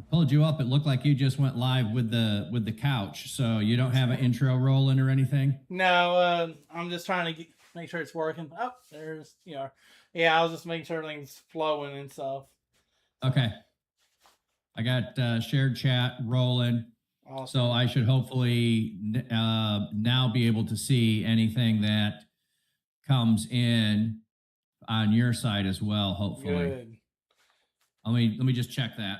pulled you up, it looked like you just went live with the couch. So you don't have an intro rolling or anything? No, I'm just trying to make sure it's working. Oh, there's yeah. I was just making sure everything's flowing and stuff. Okay. I got shared chat rolling. Awesome. So I should hopefully now be able to see anything that comes in on your side as well, hopefully. Good. Let me just check that.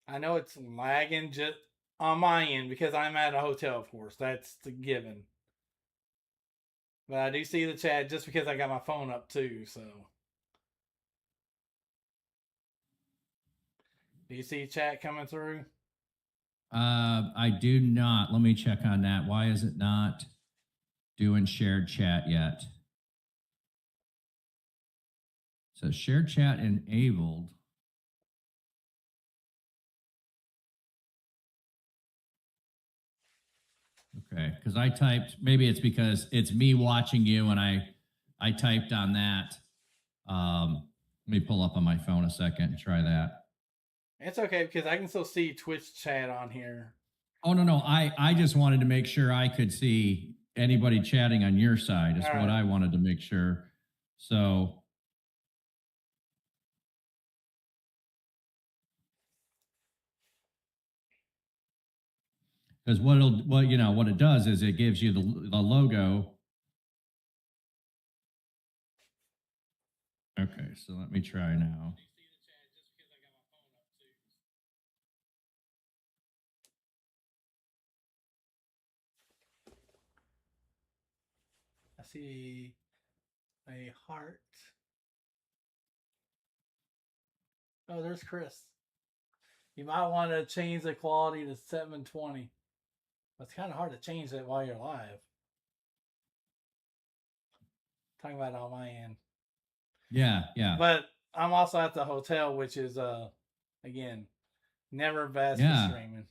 I know it's lagging just on my end because I'm at a hotel, of course. That's the given. But I do see the chat just because I got my phone up too, so. Do you see chat coming through? I do not. Let me check on that. Why is it not doing shared chat yet? So shared chat enabled. Okay, because I typed, maybe it's because it's me watching you and I typed on that. Let me pull up on my phone a second and try that. It's okay because I can still see Twitch chat on here. Oh, no. I just wanted to make sure I could see anybody chatting on your side is what I wanted to make sure. So because what it does is it gives you the logo. Okay, so let me try now. I see a heart. Oh, there's Chris. You might want to change the quality to 720. But it's kind of hard to change that while you're live. Talking about it on my end. Yeah. But I'm also at the hotel, which is again, never best for streaming.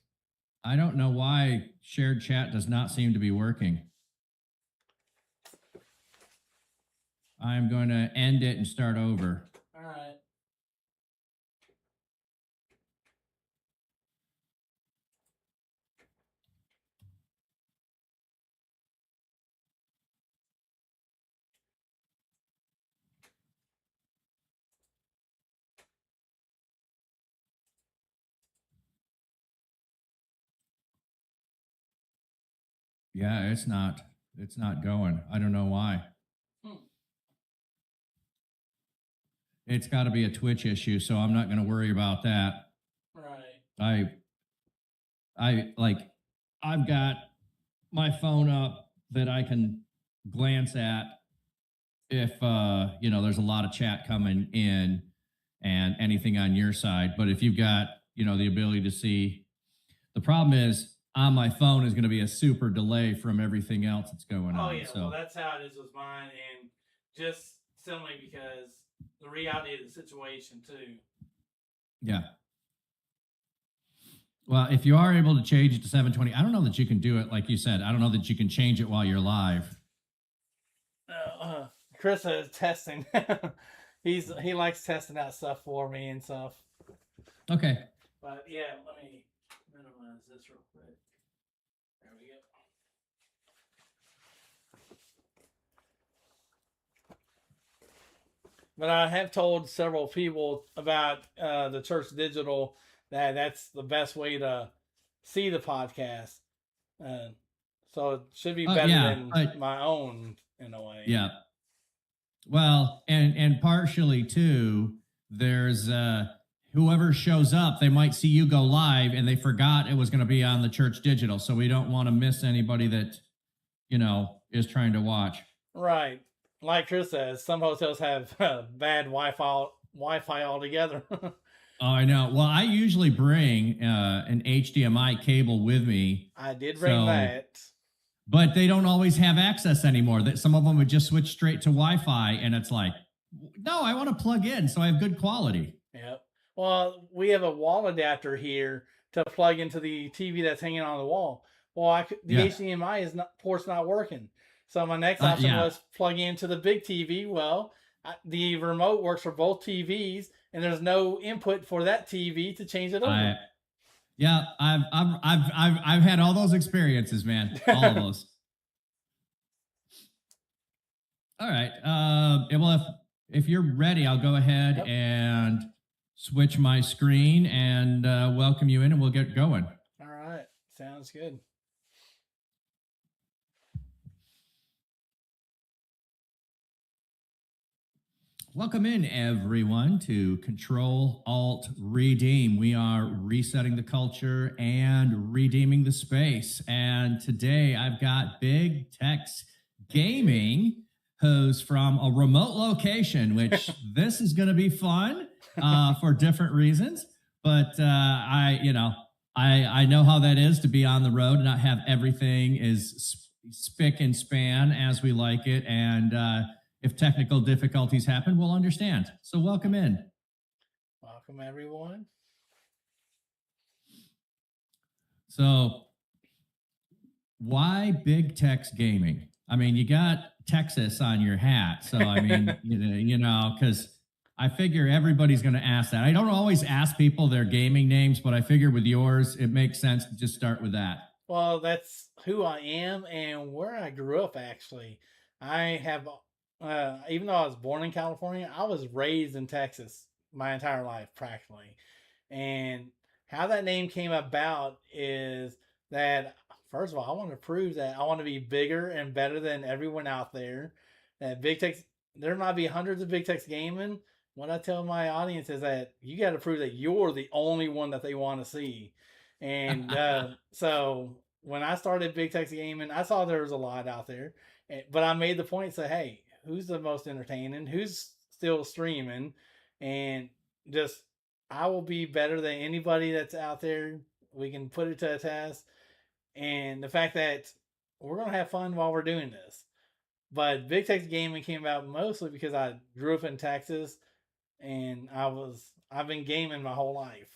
I don't know why shared chat does not seem to be working. I'm going to end it and start over. All right. Yeah, it's not going. I don't know why. It's got to be a Twitch issue, so I'm not going to worry about that. Right. I've got my phone up that I can glance at if there's a lot of chat coming in and anything on your side. But if you've got, the ability to see, the problem is on my phone is going to be a super delay from everything else that's going on. Oh yeah, so. Well that's how it is with mine, and just simply because the reality of the situation too. Yeah. Well, if you are able to change it to 720, I don't know that you can do it like you said. I don't know that you can change it while you're live. Chris is testing. He likes testing out stuff for me and stuff. Okay. But yeah, let me minimize this real quick. There we go. But I have told several people about the Church Digital that's the best way to see the podcast. So it should be better than my own in a way. Yeah. Well, and partially too, there's whoever shows up, they might see you go live and they forgot it was going to be on the Church Digital. So we don't want to miss anybody that, is trying to watch. Right. Like Chris says, some hotels have bad Wi-Fi altogether. Oh, I know. Well, I usually bring an HDMI cable with me. I did bring that. But they don't always have access anymore. That some of them would just switch straight to Wi-Fi, and it's like, no, I want to plug in so I have good quality. Yep. Well, we have a wall adapter here to plug into the TV that's hanging on the wall. Well, the HDMI port's not working. So my next option was plugging into the big TV. Well, the remote works for both TVs, and there's no input for that TV to change it over. I've had all those experiences, man. All of those. All right. Well, if you're ready, I'll go ahead and switch my screen and welcome you in, and we'll get going. All right. Sounds good. Welcome in, everyone, to Control Alt Redeem. We are resetting the culture and redeeming the space. And today I've got Big Tex Gaming, who's from a remote location, which this is going to be fun for different reasons. But I know how that is to be on the road and not have everything is spick and span as we like it. And if technical difficulties happen, we'll understand. So welcome in. Welcome, everyone. So why Big Tex Gaming? I mean, you got Texas on your hat. So, I mean, because I figure everybody's going to ask that. I don't always ask people their gaming names, but I figure with yours, it makes sense to just start with that. Well, that's who I am and where I grew up, actually. I have... even though I was born in California, I was raised in Texas my entire life, practically. And how that name came about is that, first of all, I want to prove that I want to be bigger and better than everyone out there. That Big Tex, there might be hundreds of Big Tex gaming. What I tell my audience is that you got to prove that you're the only one that they want to see. And so when I started Big Tex Gaming, I saw there was a lot out there. But I made the point to say, hey, who's the most entertaining, who's still streaming, and just I will be better than anybody that's out there. We can put it to a test. And the fact that we're going to have fun while we're doing this. But Big Tex Gaming came about mostly because I grew up in Texas, and I've been gaming my whole life.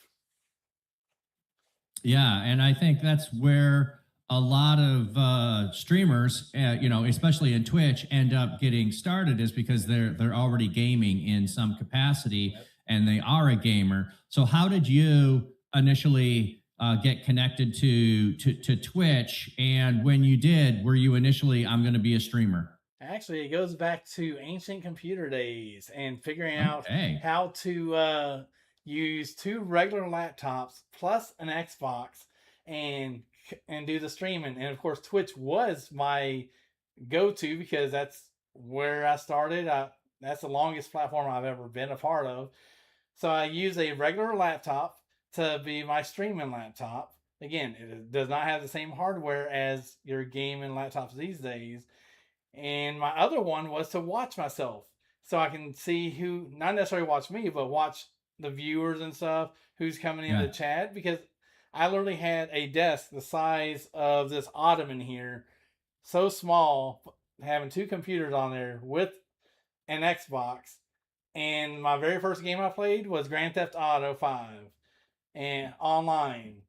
Yeah, and I think that's where a lot of streamers, especially in Twitch, end up getting started is because they're already gaming in some capacity, and they are a gamer. So how did you initially get connected to Twitch? And when you did, were you initially, I'm going to be a streamer? Actually, it goes back to ancient computer days and figuring out how to use two regular laptops plus an Xbox and do the streaming. And of course, Twitch was my go-to because that's where I started. That's the longest platform I've ever been a part of. So I use a regular laptop to be my streaming laptop. Again, it does not have the same hardware as your gaming laptops these days. And my other one was to watch myself. So I can see who, not necessarily watch me, but watch the viewers and stuff, who's coming in the chat. Because I literally had a desk the size of this ottoman here, so small, having two computers on there with an Xbox. And my very first game I played was Grand Theft Auto 5 and online.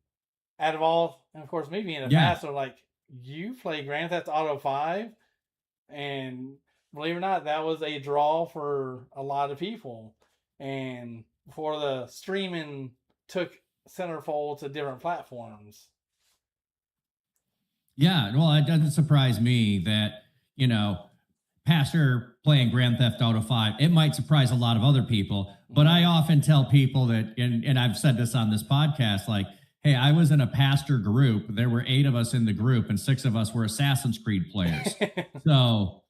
Out of all, and of course, me being a pastor, like, you play Grand Theft Auto 5? And believe it or not, that was a draw for a lot of people. And before the streaming took centerfold to different platforms. Yeah, well, it doesn't surprise me that, Pastor playing Grand Theft Auto 5, it might surprise a lot of other people, but I often tell people that, and I've said this on this podcast, like, hey, I was in a pastor group. There were 8 of us in the group, and 6 of us were Assassin's Creed players. So,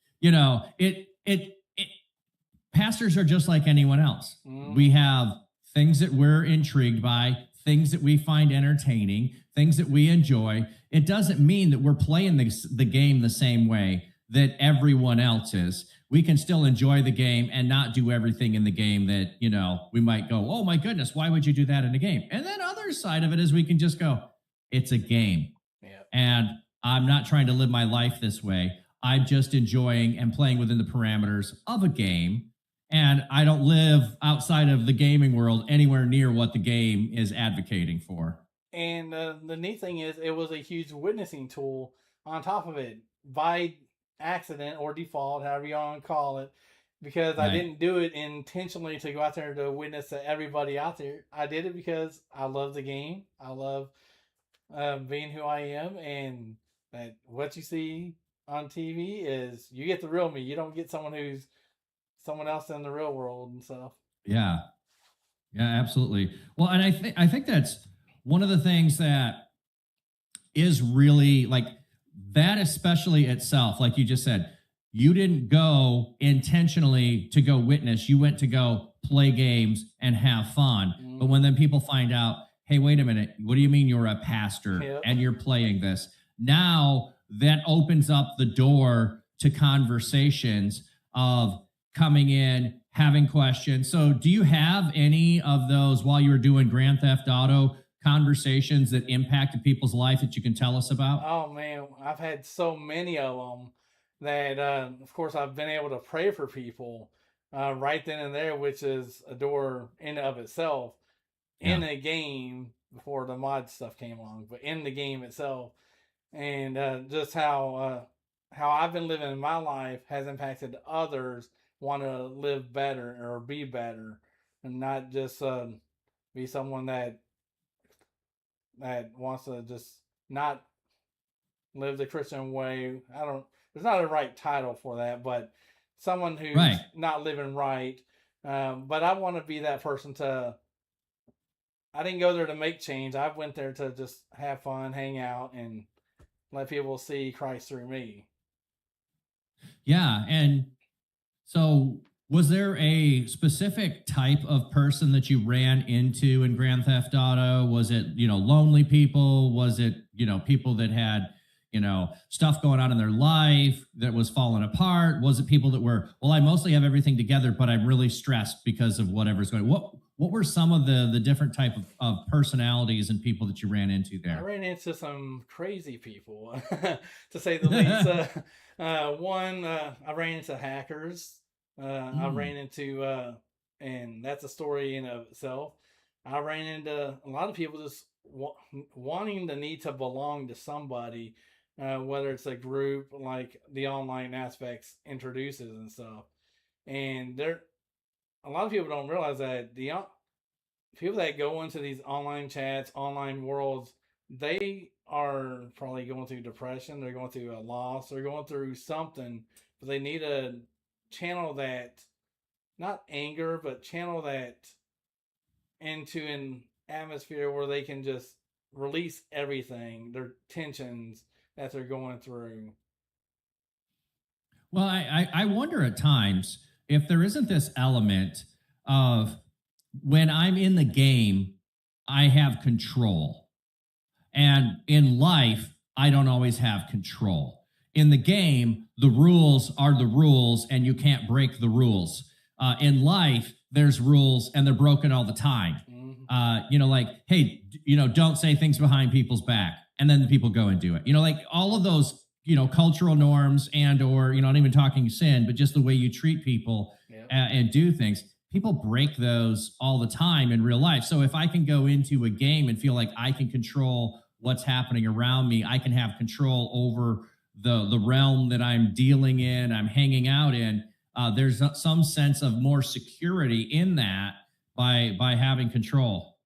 pastors are just like anyone else. We have things that we're intrigued by, things that we find entertaining, things that we enjoy. It doesn't mean that we're playing the game the same way that everyone else is. We can still enjoy the game and not do everything in the game that, we might go, oh my goodness, why would you do that in a game? And then other side of it is we can just go, it's a game. Yeah. And I'm not trying to live my life this way. I'm just enjoying and playing within the parameters of a game. And I don't live outside of the gaming world anywhere near what the game is advocating for. And the neat thing is, it was a huge witnessing tool on top of it. By accident or default, however you want to call it, because I didn't do it intentionally to go out there to witness to everybody out there. I did it because I love the game. I love being who I am, and that what you see on TV is you get the real me. You don't get someone who's someone else in the real world and stuff. Yeah. Yeah, absolutely. Well, and I think that's one of the things that is really like that, especially itself, like you just said, you didn't go intentionally to go witness, you went to go play games and have fun. But when then people find out, hey, wait a minute, what do you mean you're a pastor and you're playing this? Now that opens up the door to conversations of coming in, having questions. So do you have any of those while you were doing Grand Theft Auto conversations that impacted people's life that you can tell us about? Oh man, I've had so many of them that, of course, I've been able to pray for people right then and there, which is a door in of itself in a game before the mod stuff came along, but in the game itself, and just how I've been living my life has impacted others want to live better or be better, and not just be someone that wants to just not live the Christian way. I don't. There's not a right title for that, but someone who's not living right. But I want to be that person to. I didn't go there to make change. I went there to just have fun, hang out, and let people see Christ through me. Yeah, and so was there a specific type of person that you ran into in Grand Theft Auto? Was it, lonely people? Was it, people that had, stuff going on in their life that was falling apart? Was it people that were, well, I mostly have everything together, but I'm really stressed because of whatever's going on? What were some of the different type of personalities and people that you ran into there? I ran into some crazy people, to say the least. I ran into hackers. I ran into, and that's a story in of itself. I ran into a lot of people just wanting the need to belong to somebody, whether it's a group like the online aspects introduces and stuff. And a lot of people don't realize that the people that go into these online chats, online worlds, they are probably going through depression. They're going through a loss. They're going through something, but they need to channel that, not anger, but channel that into an atmosphere where they can just release everything, their tensions that they're going through. Well, I wonder at times if there isn't this element of when I'm in the game, I have control. And in life, I don't always have control. In the game, the rules are the rules and you can't break the rules. In life, there's rules and they're broken all the time. Like, hey, don't say things behind people's back. And then the people go and do it. Like all of those, cultural norms or, not even talking sin, but just the way you treat people and do things. People break those all the time in real life. So if I can go into a game and feel like I can control what's happening around me, I can have control over the realm that I'm dealing in, I'm hanging out in. There's some sense of more security in that by having control.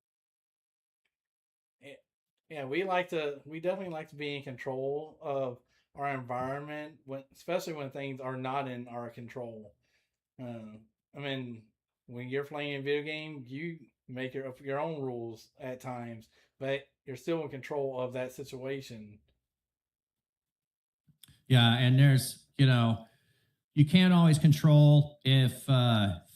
Yeah, we definitely like to be in control of our environment, especially when things are not in our control. I mean, when you're playing a video game, you make your own rules at times, but you're still in control of that situation. Yeah, and there's, you can't always control if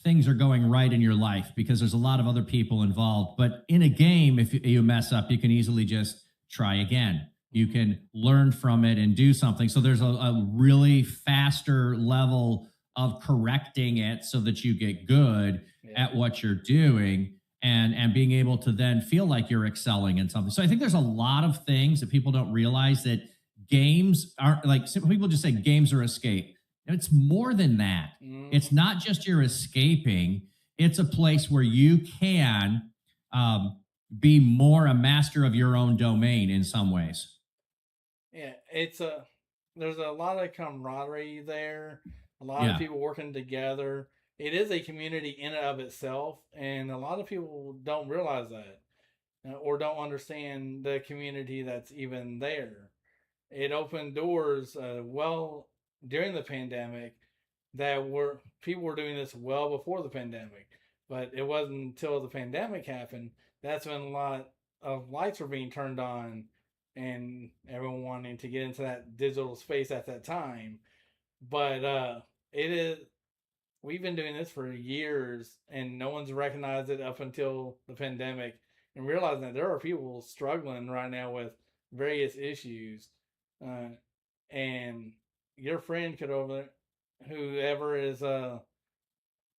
things are going right in your life because there's a lot of other people involved. But in a game, if you mess up, you can easily just try again. You can learn from it and do something. So there's a really faster level of correcting it so that you get good at what you're doing and being able to then feel like you're excelling in something. So I think there's a lot of things that people don't realize that games aren't like, people just say games are escape. It's more than that. It's not just you're escaping. It's a place where you can be more a master of your own domain in some ways. Yeah, it's there's a lot of camaraderie there, a lot of people working together. It is a community in and of itself, and a lot of people don't realize that or don't understand the community that's even there. It opened doors well during the pandemic that were people were doing this well before the pandemic, but it wasn't until the pandemic happened that's when a lot of lights were being turned on and everyone wanting to get into that digital space at that time. But it is we've been doing this for years and no one's recognized it up until the pandemic and realizing that there are people struggling right now with various issues. Uh, and your friend could over whoever is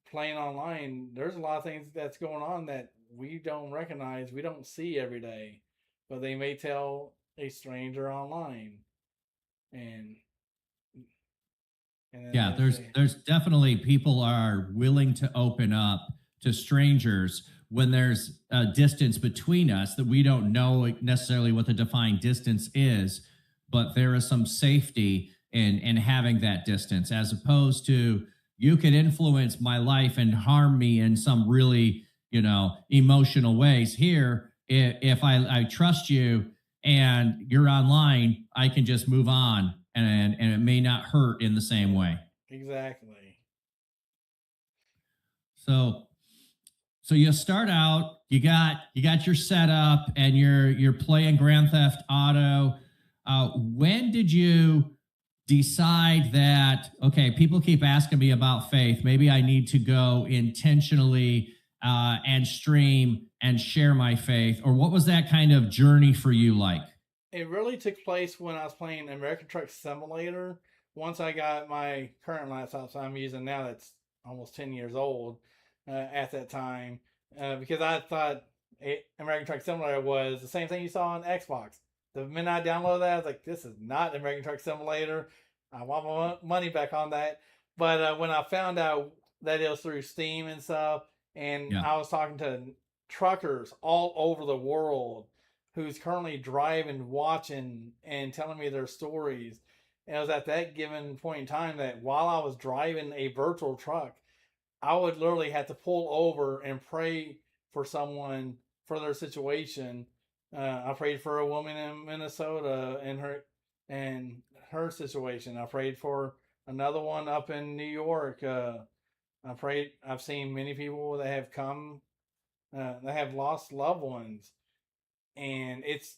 playing online, there's a lot of things that's going on that we don't recognize, we don't see every day, but they may tell a stranger online. And yeah, there's definitely people are willing to open up to strangers when there's a distance between us that we don't know necessarily what the defined distance is, but there is some safety in having that distance, as opposed to you could influence my life and harm me in some really, emotional ways. Here, if I trust you and you're online, I can just move on and it may not hurt in the same way. Exactly. So you start out, you got your setup and you're playing Grand Theft Auto. When did you decide that, okay, people keep asking me about faith, maybe I need to go intentionally and stream and share my faith? Or what was that kind of journey for you like? It really took place when I was playing American Truck Simulator. Once I got my current laptop, so I'm using now, that's almost 10 years old at that time, because I thought American Truck Simulator was the same thing you saw on Xbox. The minute I downloaded that, I was like, this is not American Truck Simulator. I want my money back on that. But when I found out that it was through Steam and stuff, and I was talking to truckers all over the world who's currently driving, watching, and telling me their stories. And it was at that given point in time that while I was driving a virtual truck, I would literally have to pull over and pray for someone for their situation. I prayed for a woman in Minnesota and her situation. I prayed for another one up in New York. I've seen many people that have come that have lost loved ones, and it's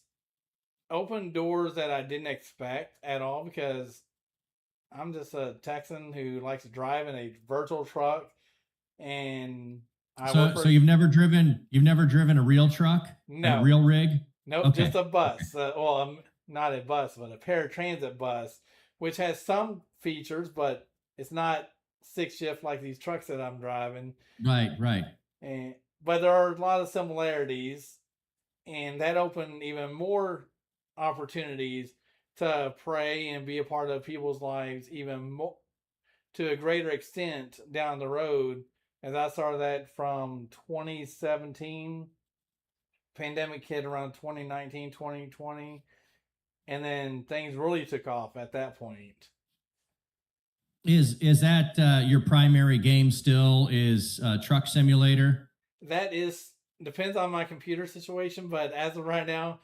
opened doors that I didn't expect at all because I'm just a Texan who likes to drive in a virtual truck, and so you've never driven a real truck? No, a real rig? Nope, okay. Just a bus. Well, not a bus, but a paratransit bus, which has some features, but it's not 6-shift like these trucks that I'm driving. Right. But there are a lot of similarities, and that opened even more opportunities to pray and be a part of people's lives even more to a greater extent down the road. As I started that from 2017, pandemic hit around 2019, 2020, and then things really took off at that point. Is that your primary game still? Is Truck Simulator? That depends on my computer situation, but as of right now,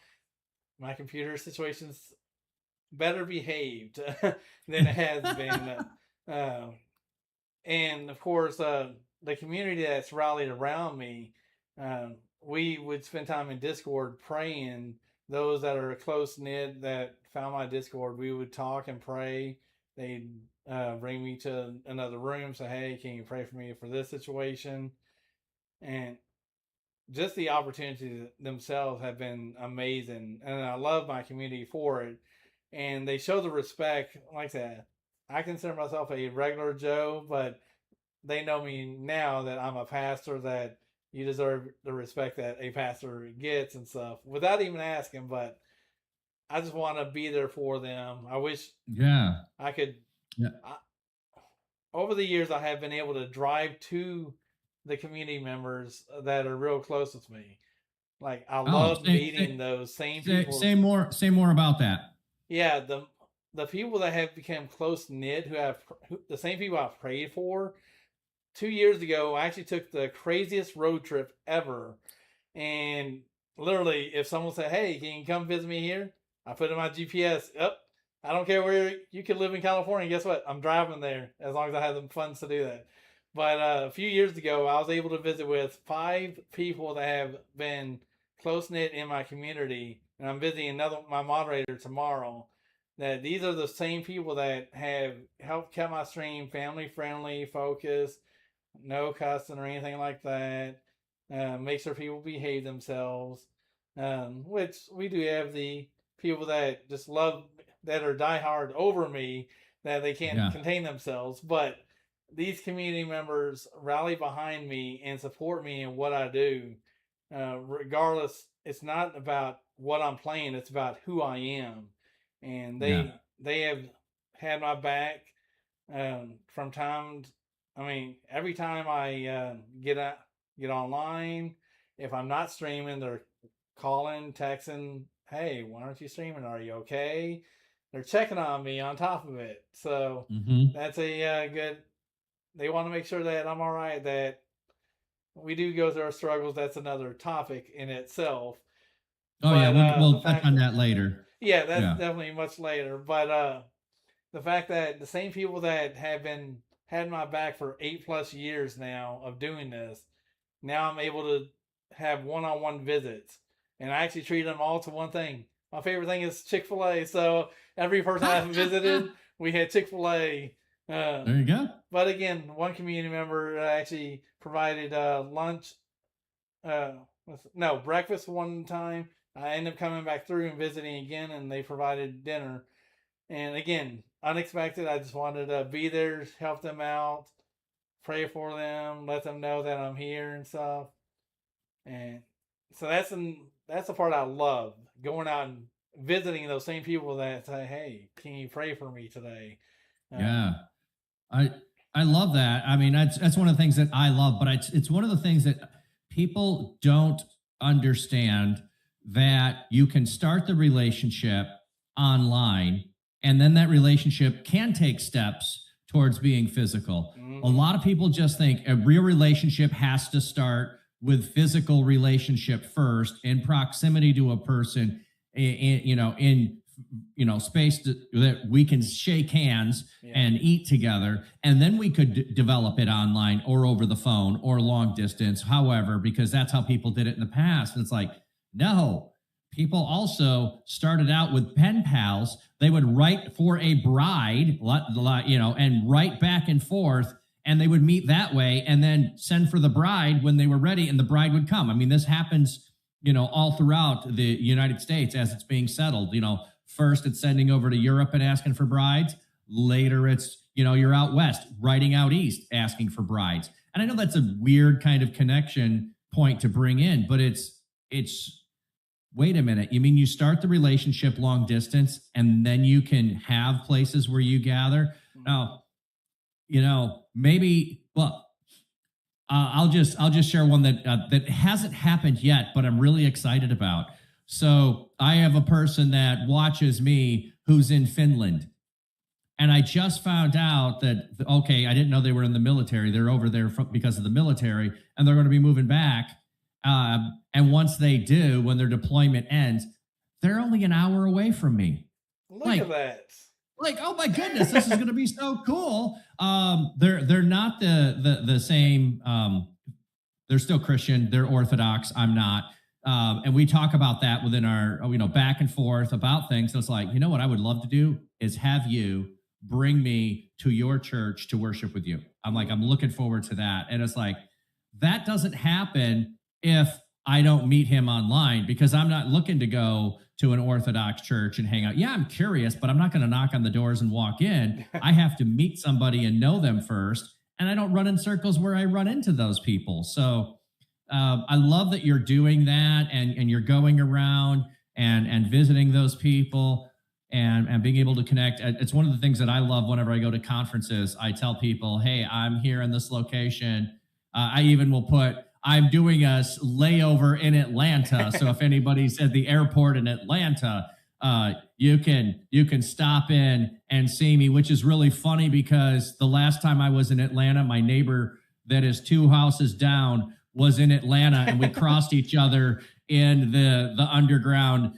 my computer situation's better behaved than it has been. And of course, the community that's rallied around me, we would spend time in Discord praying. Those that are close knit that found my Discord, we would talk and pray. They'd bring me to another room, say, hey, can you pray for me for this situation? And just the opportunities themselves have been amazing. And I love my community for it. And they show the respect. Like I said, I consider myself a regular Joe, but they know me now that I'm a pastor, that you deserve the respect that a pastor gets and stuff without even asking. But I just want to be there for them. I wish I could. Yeah. Over the years, I have been able to drive to the community members that are real close with me. Like I love meeting those same people. Say more about that. Yeah, the people that have become close knit, the same people I've prayed for. 2 years ago, I actually took the craziest road trip ever, and literally, if someone said, "Hey, can you come visit me here?" I put in my GPS. Up, I don't care where you could live in California. Guess what? I'm driving there as long as I have the funds to do that. But a few years ago, I was able to visit with 5 people that have been close knit in my community, and I'm visiting my moderator tomorrow. That these are the same people that have helped keep my stream family friendly, focused, no cussing or anything like that. Make sure people behave themselves. Which we do have the people that just love, that are diehard over me, that they can't contain themselves. But these community members rally behind me and support me in what I do. Regardless, it's not about what I'm playing, it's about who I am. And they have had my back from time. Every time I get online, if I'm not streaming, they're calling, texting, "Hey, why aren't you streaming? Are you okay?" They're checking on me on top of it. So that's a good. They want to make sure that I'm all right. That we do go through our struggles. That's another topic in itself. Oh, but, yeah, we'll touch on that later. Yeah, that's definitely much later. But the fact that the same people that have had my back for 8+ years now of doing this, now I'm able to have one-on-one visits, and I actually treat them all to one thing. My favorite thing is Chick-fil-A. So every person I've visited, we had Chick-fil-A. There you go. But again, one community member actually provided lunch. Breakfast one time. I ended up coming back through and visiting again, and they provided dinner. And again, unexpected. I just wanted to be there, help them out, pray for them, let them know that I'm here and stuff. And so that's the part I love, going out and visiting those same people that say, "Hey, can you pray for me today?" I love that. I mean, that's one of the things that I love, but it's one of the things that people don't understand, that you can start the relationship online, and then that relationship can take steps towards being physical. A lot of people just think a real relationship has to start with physical relationship first, in proximity to a person, in space that we can shake hands and eat together, and then we could develop it online or over the phone or long distance, however, because that's how people did it in the past. And it's like, no, people also started out with pen pals. They would write for a bride, and write back and forth, and they would meet that way and then send for the bride when they were ready, and the bride would come. I mean, this happens, all throughout the United States as it's being settled. First it's sending over to Europe and asking for brides. Later it's, you're out west, writing out east, asking for brides. And I know that's a weird kind of connection point to bring in, but it's wait a minute. You mean you start the relationship long distance and then you can have places where you gather? Now, maybe, I'll just share one that hasn't happened yet, but I'm really excited about. So I have a person that watches me who's in Finland. And I just found out that, I didn't know they were in the military. They're over there because of the military, and they're going to be moving back. And once they do, when their deployment ends, they're only an hour away from me. Look at that. Oh my goodness, this is going to be so cool. They're not the same. They're still Christian. They're Orthodox. I'm not. And we talk about that within our, back and forth about things. So it's like, what I would love to do is have you bring me to your church to worship with you. I'm looking forward to that. And it's like, that doesn't happen if I don't meet him online, because I'm not looking to go to an Orthodox church and hang out. Yeah, I'm curious, but I'm not going to knock on the doors and walk in. I have to meet somebody and know them first. And I don't run in circles where I run into those people. So I love that you're doing that, and you're going around and visiting those people and being able to connect. It's one of the things that I love whenever I go to conferences. I tell people, hey, I'm here in this location. I even will put, I'm doing a layover in Atlanta. So if anybody's at the airport in Atlanta, you can stop in and see me, which is really funny because the last time I was in Atlanta, my neighbor that is 2 houses down was in Atlanta, and we crossed each other in the underground,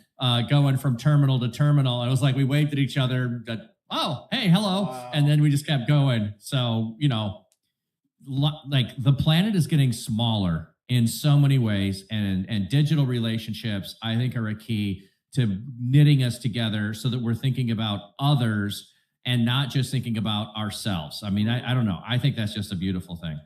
going from terminal to terminal. It was like we waved at each other. Oh, hey, hello, wow. And then we just kept going. So like the planet is getting smaller in so many ways, and digital relationships, I think, are a key to knitting us together so that we're thinking about others and not just thinking about ourselves. I mean, I don't know. I think that's just a beautiful thing.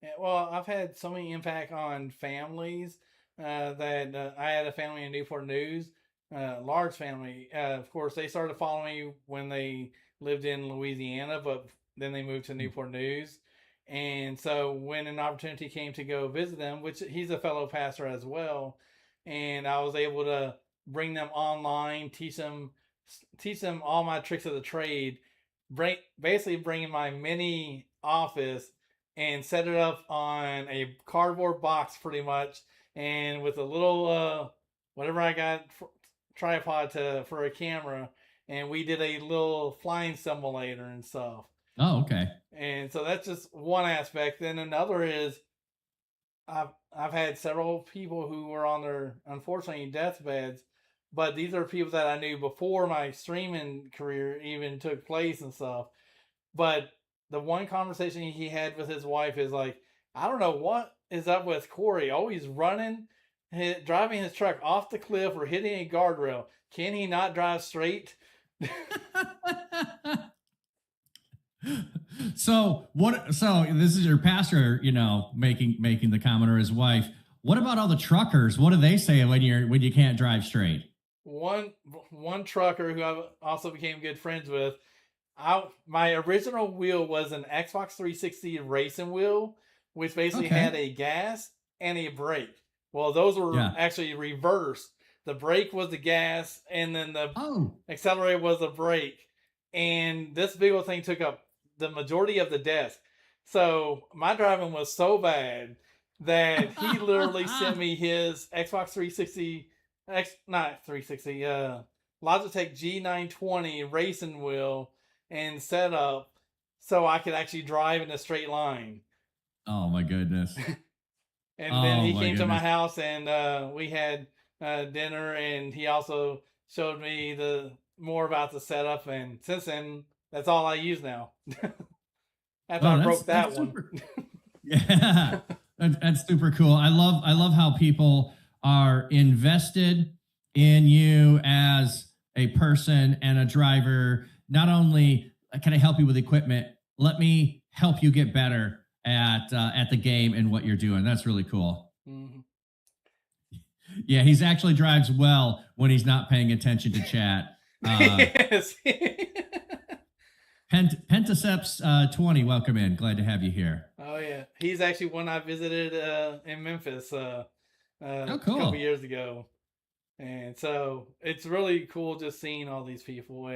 Yeah, well, I've had so many impact on families that I had a family in Newport News, large family. Of course, they started following me when they lived in Louisiana, but then they moved to Newport News. And so when an opportunity came to go visit them, which he's a fellow pastor as well, and I was able to bring them online, teach them all my tricks of the trade, basically bringing my mini office and set it up on a cardboard box pretty much, and with a little whatever I got tripod for a camera, and we did a little flying simulator and stuff. Oh, okay. And so that's just one aspect. Then another is I've had several people who were on their, unfortunately, deathbeds, but these are people that I knew before my streaming career even took place and stuff. But the one conversation he had with his wife is like, I don't know what is up with Corey. Always running, driving his truck off the cliff or hitting a guardrail. Can he not drive straight? So this is your pastor, making the comment, or his wife. What about all the truckers? What do they say when you can't drive straight? One trucker who I also became good friends with, my original wheel was an Xbox 360 racing wheel, which basically had a gas and a brake. Well, those were actually reversed. The brake was the gas, and then the accelerator was the brake. And this big old thing took up the majority of the desk. So my driving was so bad that he literally sent me his Xbox 360, Logitech G920 racing wheel and setup so I could actually drive in a straight line. Oh my goodness. And then he came to my house, and we had dinner, and he also showed me more about the setup, and since then that's all I use now. After I broke that one. Yeah. That's super cool. I love how people are invested in you as a person and a driver. Not only can I help you with equipment, let me help you get better at the game and what you're doing. That's really cool. Mm-hmm. Yeah, he's actually drives well when he's not paying attention to chat. Yes. Pentaceps 20, welcome in. Glad to have you here. Oh yeah, he's actually one I visited in Memphis cool. a couple years ago, and so it's really cool just seeing all these people.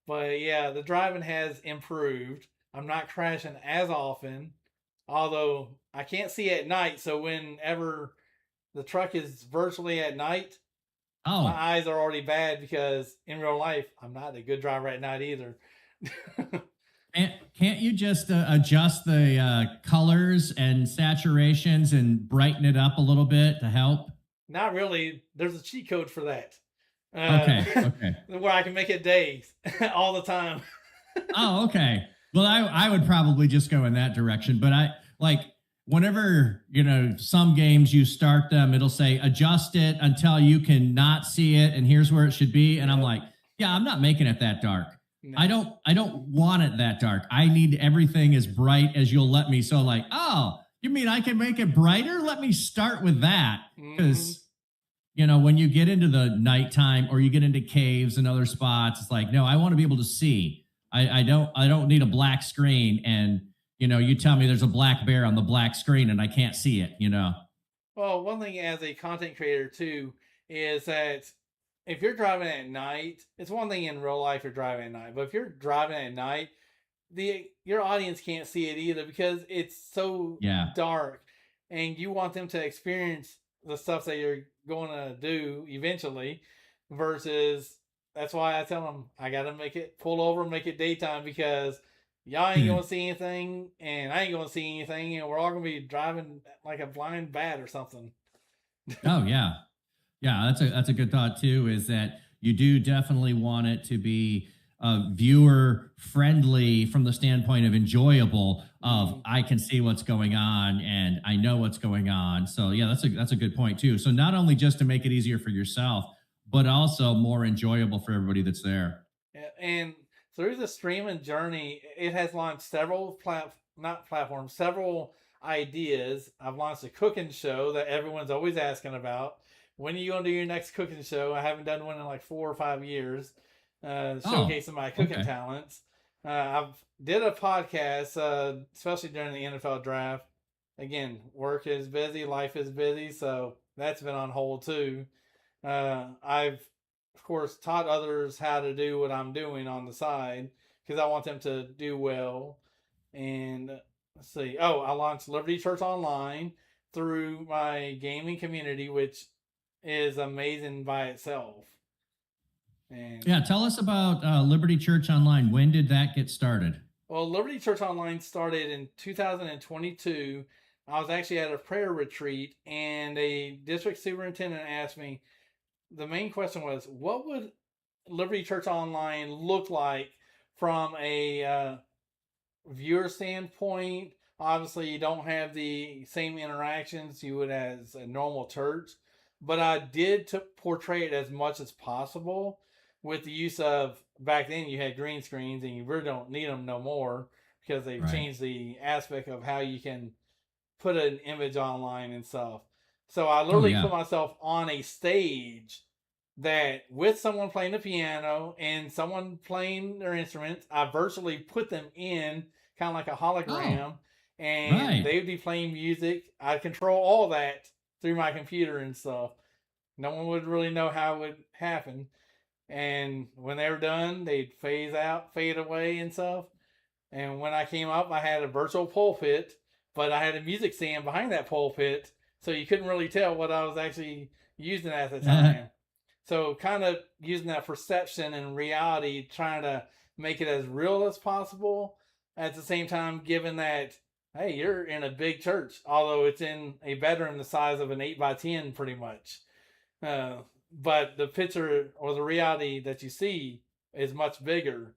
But yeah, the driving has improved. I'm not crashing as often, although I can't see at night. So whenever the truck is virtually at night, my eyes are already bad because in real life I'm not a good driver at night either. Can't you just adjust the colors and saturations and brighten it up a little bit to help? Not really. There's a cheat code for that. Okay. Where I can make it days all the time. Oh, okay. Well, I would probably just go in that direction, but I like whenever, some games you start them, it'll say adjust it until you can not see it, and here's where it should be. And I'm like, yeah, I'm not making it that dark. No. I don't want it that dark. I need everything as bright as you'll let me. So like, oh, you mean I can make it brighter? Let me start with that. Because, when you get into the nighttime or you get into caves and other spots, it's like, no, I want to be able to see. I don't need a black screen. And, you tell me there's a black bear on the black screen and I can't see it, Well, one thing as a content creator too, is that if you're driving at night, it's one thing in real life you're driving at night, but if you're driving at night, your audience can't see it either because it's so dark, and you want them to experience the stuff that you're going to do eventually versus that's why I tell them I gotta pull over, make it daytime, because y'all ain't gonna see anything, and I ain't gonna see anything, and we're all gonna be driving like a blind bat or something. Oh yeah, yeah. That's a good thought too. Is that you do definitely want it to be viewer friendly from the standpoint of enjoyable. Of I can see what's going on and I know what's going on. So yeah, that's a good point too. So not only just to make it easier for yourself, but also more enjoyable for everybody that's there. Yeah, and through the streaming journey, it has launched several ideas. I've launched a cooking show that everyone's always asking about. When are you going to do your next cooking show? I haven't done one in like 4 or 5 years, showcasing my cooking talents. I've did a podcast, especially during the NFL draft. Again, work is busy, life is busy, so that's been on hold too. I've, of course, taught others how to do what I'm doing on the side because I want them to do well. And let's see. Oh, I launched Liberty Church Online through my gaming community, which is amazing by itself. And yeah, tell us about Liberty Church Online. When did that get started? Well, Liberty Church Online started in 2022. I was actually at a prayer retreat, and a district superintendent asked me, the main question was, what would Liberty Church Online look like from a viewer standpoint? Obviously, you don't have the same interactions you would as a normal church, but I did portray it as much as possible with the use of, back then you had green screens and you really don't need them no more because they've changed the aspect of how you can put an image online and stuff. So I literally put myself on a stage that with someone playing the piano and someone playing their instruments, I virtually put them in kind of like a hologram, and they would be playing music. I control all that through my computer and stuff. No one would really know how it would happen. And when they were done, they'd phase out, fade away and stuff. And when I came up, I had a virtual pulpit, but I had a music stand behind that pulpit, so you couldn't really tell what I was actually using at the time. So kind of using that perception and reality, trying to make it as real as possible. At the same time, given that, hey, you're in a big church, although it's in a bedroom the size of an 8x10 pretty much. But the picture or the reality that you see is much bigger.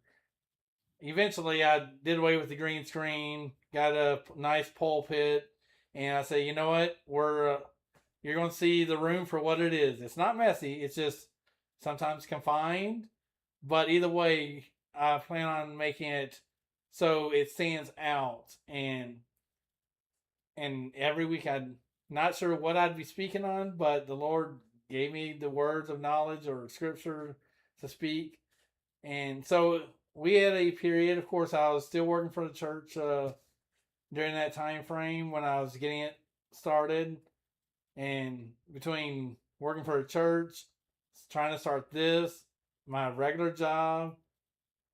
Eventually, I did away with the green screen, got a nice pulpit, and I say, you know what? You're going to see the room for what it is. It's not messy. It's just sometimes confined. But either way, I plan on making it so it stands out. And every week, I'm not sure what I'd be speaking on, but the Lord gave me the words of knowledge or scripture to speak. And so we had a period, of course, I was still working for the church during that time frame when I was getting it started. And between working for a church, trying to start this, my regular job,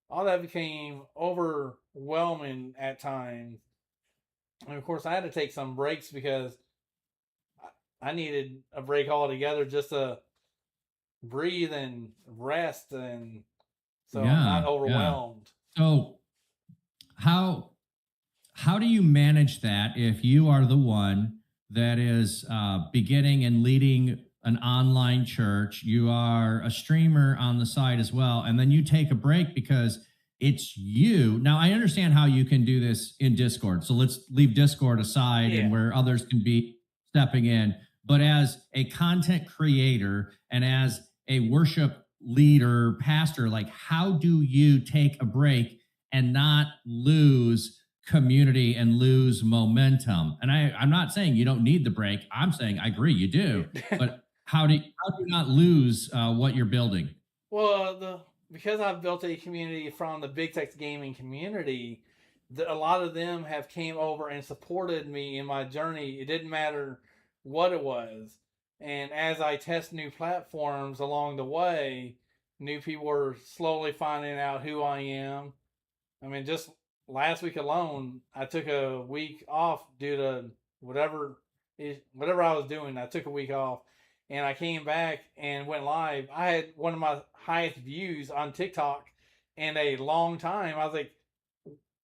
all that became overwhelming at times. And of course, I had to take some breaks because I needed a break altogether just to breathe and rest, and so I'm not overwhelmed. Yeah. So how do you manage that if you are the one that is beginning and leading an online church? You are a streamer on the side as well, and then you take a break because it's you. Now, I understand how you can do this in Discord, so let's leave Discord aside and where others can be stepping in. But as a content creator and as a worship leader, pastor, like, how do you take a break and not lose community and lose momentum? And I'm not saying you don't need the break. I'm saying I agree you do. But how do you not lose what you're building? Well, because I've built a community from the Big Tex gaming community, a lot of them have came over and supported me in my journey. It didn't matter what it was. And as I test new platforms along the way, new people are slowly finding out who I am. I mean, just last week alone, I took a week off due to whatever I was doing. I took a week off, and I came back and went live. I had one of my highest views on TikTok in a long time. I was like,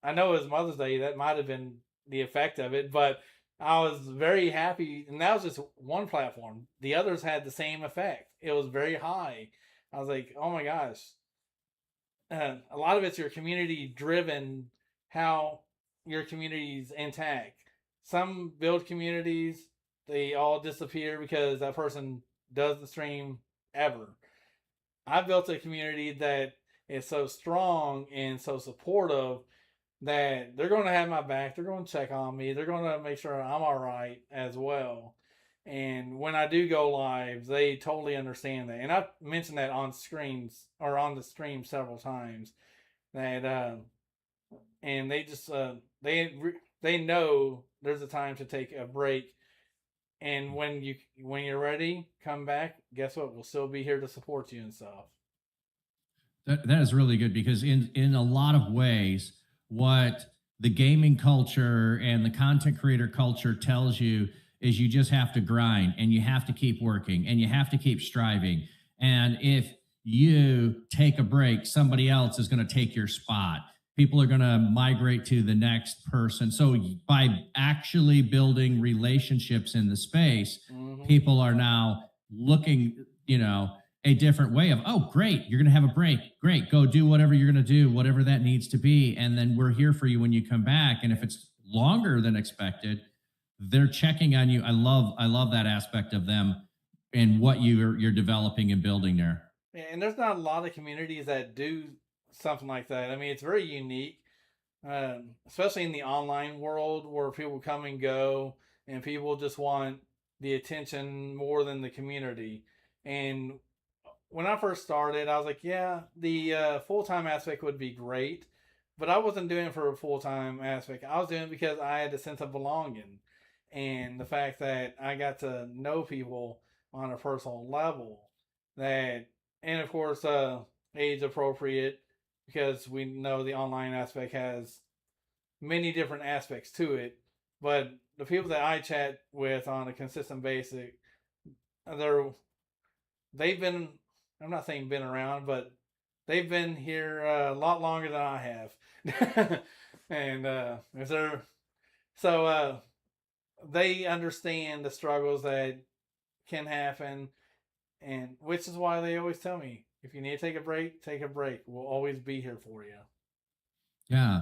I know it was Mother's Day. That might have been the effect of it, but I was very happy. And that was just one platform. The others had the same effect. It was very high. I was like, oh my gosh. A lot of it's your community driven, how your community's intact. Some build communities, they all disappear because that person doesn't stream ever. I built a community that is so strong and so supportive that they're going to have my back. They're going to check on me. They're going to make sure I'm all right as well. And when I do go live, they totally understand that. And I've mentioned that on screens or on the stream several times. That and they just they know there's a time to take a break. And when you're ready, come back. Guess what? We'll still be here to support you and stuff. That is really good, because in a lot of ways, what the gaming culture and the content creator culture tells you is you just have to grind, and you have to keep working, and you have to keep striving. And if you take a break, somebody else is going to take your spot. People are going to migrate to the next person. So by actually building relationships in the space, people are now looking, a different way of, oh, great, you're going to have a break. Great. Go do whatever you're going to do, whatever that needs to be. And then we're here for you when you come back. And if it's longer than expected, they're checking on you. I love that aspect of them and what you're developing and building there. And there's not a lot of communities that do something like that. I mean, it's very unique, especially in the online world where people come and go and people just want the attention more than the community. And when I first started, I was like, yeah, the full time aspect would be great, but I wasn't doing it for a full time aspect. I was doing it because I had a sense of belonging, and the fact that I got to know people on a personal level. That, and of course, age appropriate, because we know the online aspect has many different aspects to it. But the people that I chat with on a consistent basis, they've been, I'm not saying been around, but they've been here a lot longer than I have. And if they're, so they understand the struggles that can happen, and which is why they always tell me, if you need to take a break, take a break. We'll always be here for you. Yeah.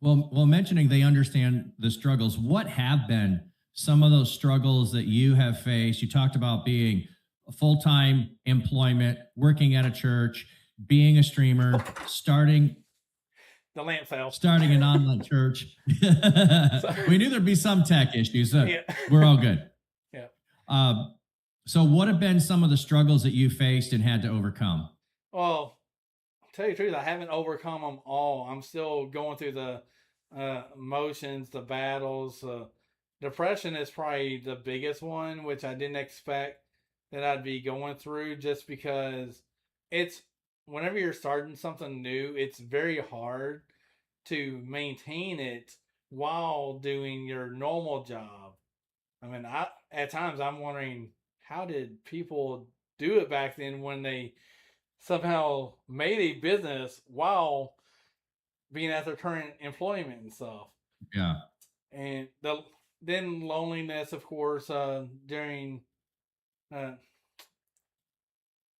Well, mentioning they understand the struggles, what have been some of those struggles that you have faced? You talked about being a full-time employment, working at a church, being a streamer, starting the lamp fell. Starting an online church. We knew there'd be some tech issues, so yeah. We're all good. Yeah. So what have been some of the struggles that you faced and had to overcome? Well, to tell you the truth, I haven't overcome them all. I'm still going through the emotions, the battles. Depression is probably the biggest one, which I didn't expect that I'd be going through, just because it's, whenever you're starting something new, it's very hard to maintain it while doing your normal job. I mean, at times I'm wondering, how did people do it back then when they somehow made a business while being at their current employment and stuff. Yeah. And then loneliness, of course, during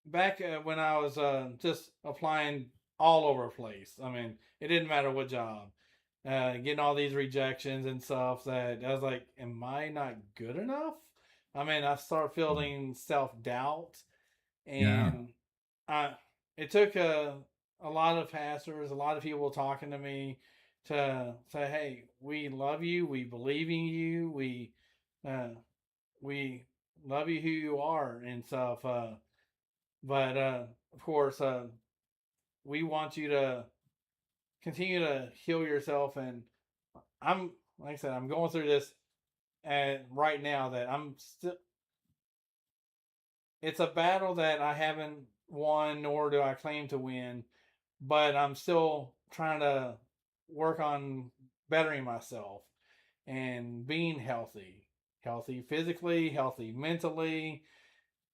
back when I was just applying all over the place. I mean, it didn't matter what job. Getting all these rejections and stuff, that I was like, am I not good enough? I mean, I started feeling self-doubt, and it took a lot of pastors, a lot of people talking to me to say, hey, we love you, we believe in you, we love you who you are and stuff. But of course, we want you to continue to heal yourself. And I'm, like I said, I'm going through this right now, that I'm still, it's a battle that I haven't won, nor do I claim to win, but I'm still trying to work on bettering myself and being healthy physically, healthy mentally,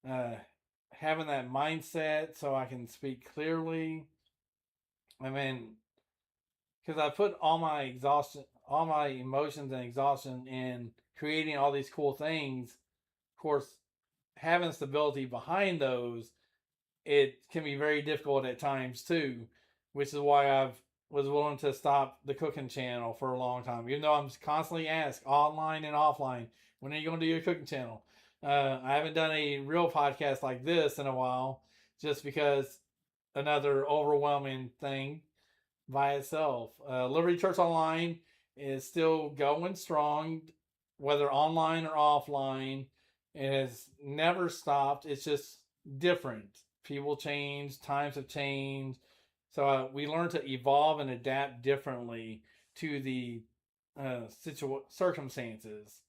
having that mindset so I can speak clearly. I mean, because I put all my exhaustion, all my emotions and exhaustion in creating all these cool things. Of course, having stability behind those, it can be very difficult at times too, which is why I've was willing to stop the cooking channel for a long time, even though I'm constantly asked online and offline, when are you going to do your cooking channel? I haven't done a real podcast like this in a while, just because another overwhelming thing by itself. Liberty Church Online is still going strong, whether online or offline. It has never stopped. It's just different. People change, times have changed. So we learn to evolve and adapt differently to the circumstances.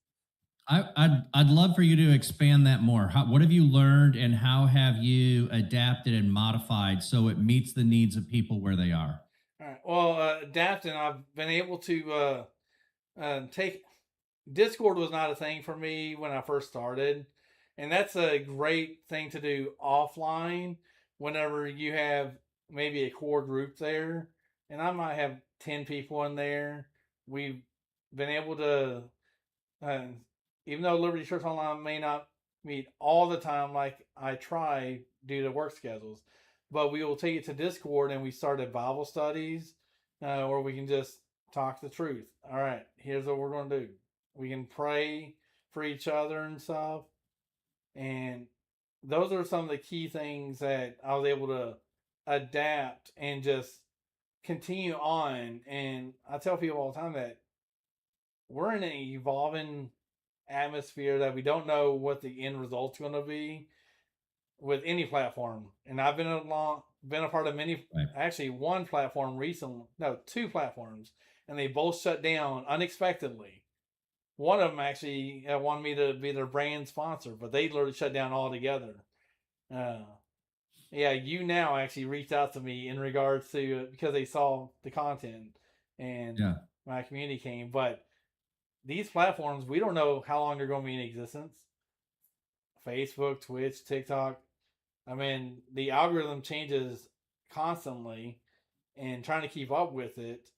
I'd love for you to expand that more. What have you learned, and how have you adapted and modified so it meets the needs of people where they are? All right. Well, adapting, I've been able to take Discord was not a thing for me when I first started. And that's a great thing to do offline whenever you have maybe a core group there. And I might have 10 people in there. We've been able to, uh, even though Liberty Church Online may not meet all the time like I try due to work schedules, but we will take it to Discord and we started Bible studies where we can just talk the truth. All right, here's what we're going to do. We can pray for each other and stuff. And those are some of the key things that I was able to adapt and just continue on. And I tell people all the time that we're in an evolving atmosphere that we don't know what the end result's going to be with any platform. And I've been a part of many, right. Actually one platform recently, no, two platforms, and they both shut down unexpectedly. One of them actually wanted me to be their brand sponsor, but they literally shut down altogether. Yeah, You Now actually reached out to me in regards to because they saw the content and my community came. But these platforms, we don't know how long they're going to be in existence. Facebook, Twitch, TikTok. I mean, the algorithm changes constantly, and trying to keep up with it.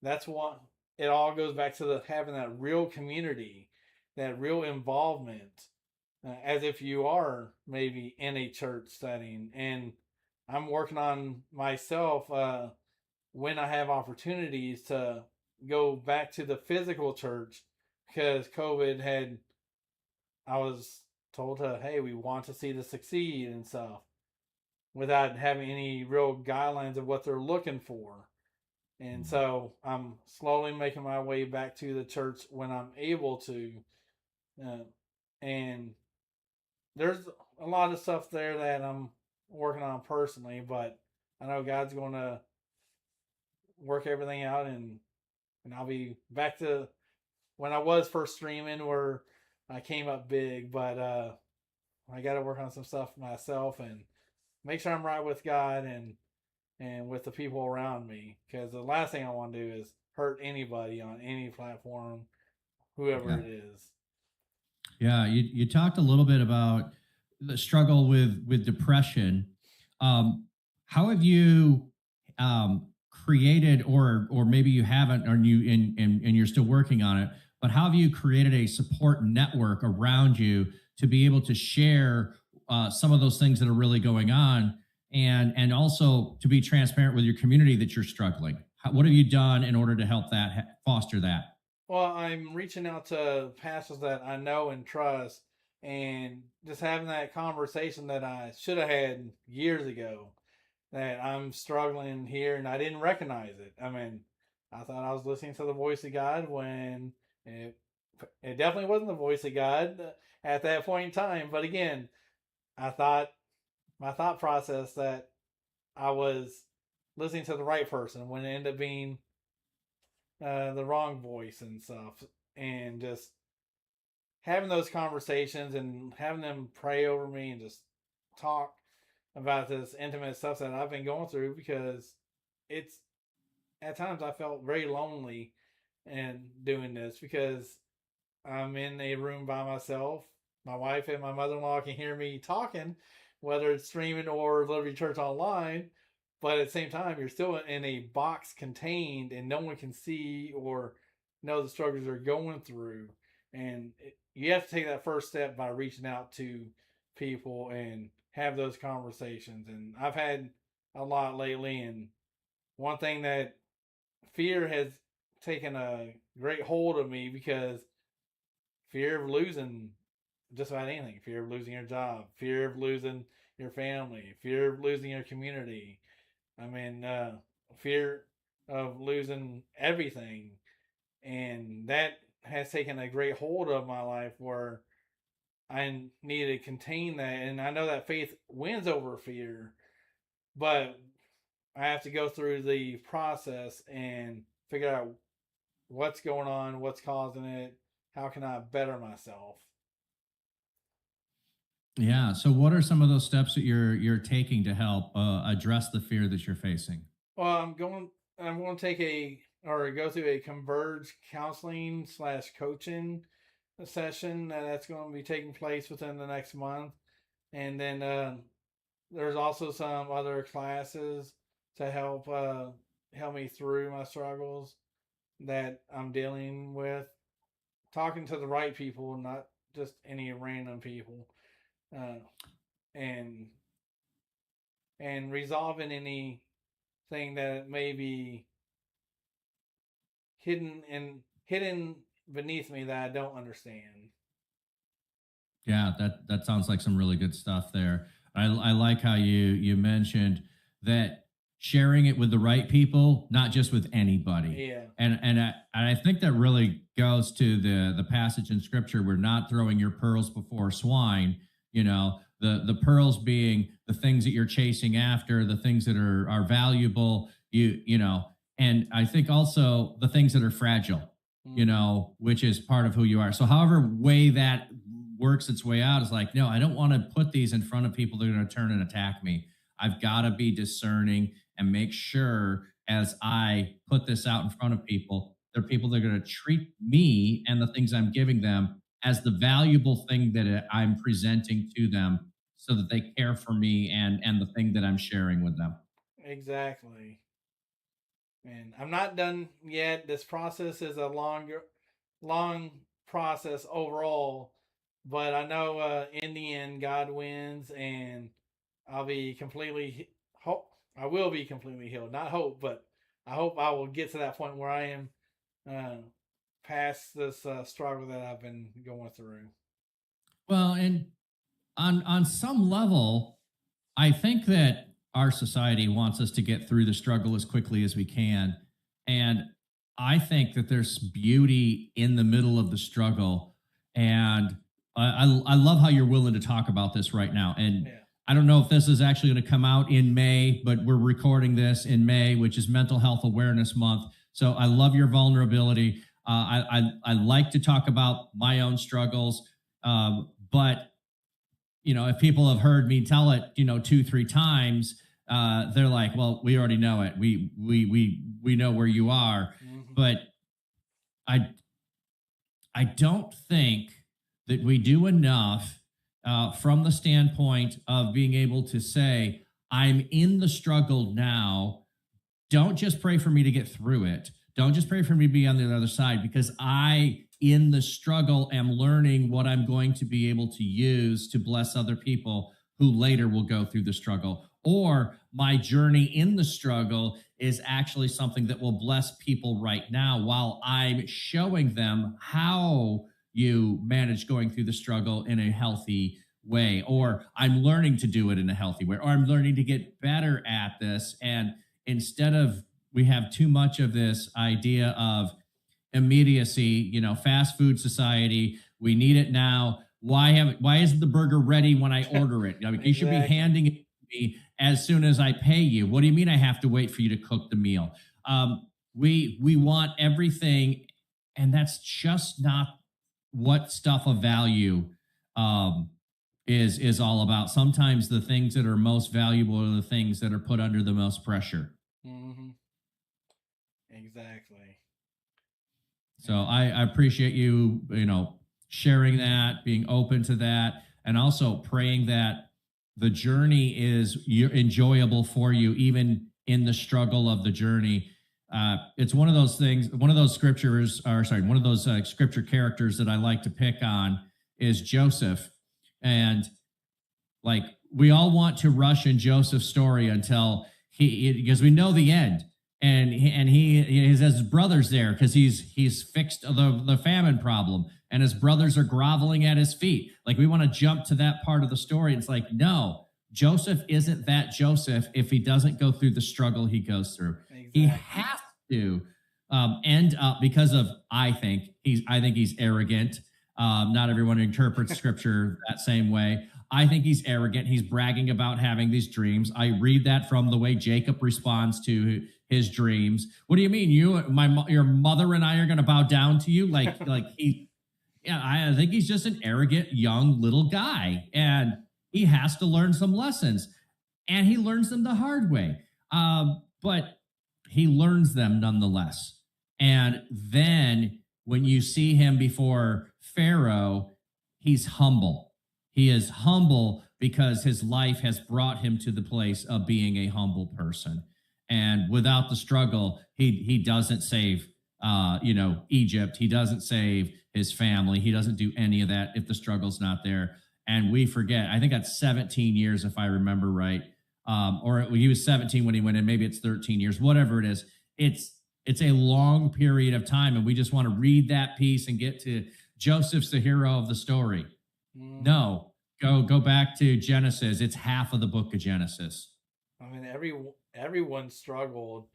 That's what it all goes back to having that real community, that real involvement, as if you are maybe in a church setting. And I'm working on myself when I have opportunities to go back to the physical church, because COVID had, I was told to, hey, we want to see this succeed and stuff, without having any real guidelines of what they're looking for. And so I'm slowly making my way back to the church when I'm able to. And there's a lot of stuff there that I'm working on personally, but I know God's going to work everything out, and I'll be back to when I was first streaming, where I came up big. But I got to work on some stuff myself and make sure I'm right with God and with the people around me, because the last thing I want to do is hurt anybody on any platform, whoever it is. Yeah, you talked a little bit about the struggle with depression. How have you created, or maybe you haven't, or and you're still working on it, but how have you created a support network around you to be able to share some of those things that are really going on, and also to be transparent with your community that you're struggling? What have you done in order to help that, foster that? Well, I'm reaching out to pastors that I know and trust, and just having that conversation that I should have had years ago, that I'm struggling here and I didn't recognize it. I mean, I thought I was listening to the voice of God when it definitely wasn't the voice of God at that point in time. But again, I thought my thought process that I was listening to the right person when it ended up being the wrong voice and stuff. And just having those conversations and having them pray over me and just talk about this intimate stuff that I've been going through, because it's at times I felt very lonely and doing this, because I'm in a room by myself my wife and my mother-in-law can hear me talking, whether it's streaming or Liberty Church online. But at the same time, you're still in a box contained, and no one can see or know the struggles they're going through. And you have to take that first step by reaching out to people and have those conversations. And I've had a lot lately, and one thing that fear has taken a great hold of me, because fear of losing just about anything, fear of losing your job, fear of losing your family, fear of losing your community. I mean, fear of losing everything. And that has taken a great hold of my life, where I need to contain that. And I know that faith wins over fear, but I have to go through the process and figure out what's going on, what's causing it, how can I better myself. Yeah. So, what are some of those steps that you're taking to help address the fear that you're facing? Well, I'm going to take go through a converge counseling / coaching session that's going to be taking place within the next month, and then there's also some other classes to help me through my struggles that I'm dealing with. Talking to the right people, not just any random people, uh, and resolving anything that may be hidden beneath me that I don't understand. Yeah, that sounds like some really good stuff there. I like how you mentioned that sharing it with the right people, not just with anybody. Yeah. And I think that really goes to the passage in scripture, we're not throwing your pearls before swine, you know, the pearls being the things that you're chasing after, the things that are valuable, you know, and I think also the things that are fragile, you know, which is part of who you are. So however way that works its way out is like, no, I don't want to put these in front of people that are going to turn and attack me. I've got to be discerning and make sure as I put this out in front of people, they're people that are going to treat me and the things I'm giving them as the valuable thing that I'm presenting to them, so that they care for me and the thing that I'm sharing with them. Exactly. And I'm not done yet. This process is a long process overall, but I know in the end God wins, and I'll be completely hope. I will be completely healed. Not hope, but I hope I will get to that point where I am uh, past this struggle that I've been going through. Well, and on some level, I think that our society wants us to get through the struggle as quickly as we can. And I think that there's beauty in the middle of the struggle. And I love how you're willing to talk about this right now. And Yeah. I don't know if this is actually going to come out in May, but we're recording this in May, which is Mental Health Awareness Month. So I love your vulnerability. I like to talk about my own struggles, but you know, if people have heard me tell it, you know, 2, 3 times, they're like, well, we already know it. We know where you are. But I don't think that we do enough from the standpoint of being able to say, I'm in the struggle now. Don't just pray for me to get through it. Don't just pray for me to be on the other side, because I, in the struggle, am learning what I'm going to be able to use to bless other people who later will go through the struggle. Or my journey in the struggle is actually something that will bless people right now, while I'm showing them how you manage going through the struggle in a healthy way, or I'm learning to do it in a healthy way, or I'm learning to get better at this. And instead of, we have too much of this idea of immediacy, you know, fast food society. We need it now. Why isn't the burger ready when I order it? I mean, you should be handing it to me as soon as I pay you. What do you mean I have to wait for you to cook the meal? We want everything, and that's just not what stuff of value is all about. Sometimes the things that are most valuable are the things that are put under the most pressure. Mm-hmm. Exactly. So I appreciate you, you know, sharing that, being open to that, and also praying that the journey is enjoyable for you, even in the struggle of the journey. It's one of those things, one of those scriptures, or sorry, one of those scripture characters that I like to pick on is Joseph. And like, we all want to rush in Joseph's story until because we know the end, and he has his brothers there because he's fixed the famine problem, and his brothers are groveling at his feet. Like, we want to jump to that part of the story. It's like, no, Joseph isn't that Joseph if he doesn't go through the struggle he goes through. Exactly. He has to end up, because of, I think he's arrogant. Not everyone interprets scripture that same way. I think he's arrogant. He's bragging about having these dreams. I read that from the way Jacob responds to his dreams. What do you mean? Your mother and I are going to bow down to you? Like I think he's just an arrogant young little guy, and he has to learn some lessons, and he learns them the hard way. But he learns them nonetheless. And then when you see him before Pharaoh, he's humble. He is humble because his life has brought him to the place of being a humble person. And without the struggle, he doesn't save, Egypt. He doesn't save his family. He doesn't do any of that if the struggle's not there. And we forget, I think that's 17 years, if I remember right. Or he was 17 when he went in. Maybe it's 13 years, whatever it is. It's a long period of time. And we just want to read that piece and get to Joseph's the hero of the story. No, go back to Genesis. It's half of the book of Genesis. I mean, everyone struggled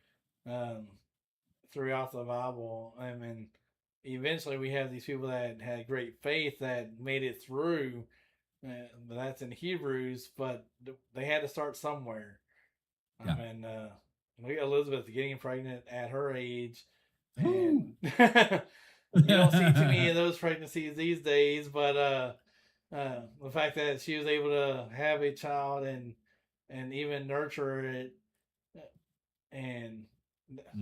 throughout the Bible. I mean, eventually we have these people that had great faith that made it through. But that's in Hebrews. But they had to start somewhere. Yeah. I mean, look at Elizabeth getting pregnant at her age, and you don't see too many of those pregnancies these days. But the fact that she was able to have a child and even nurture it, and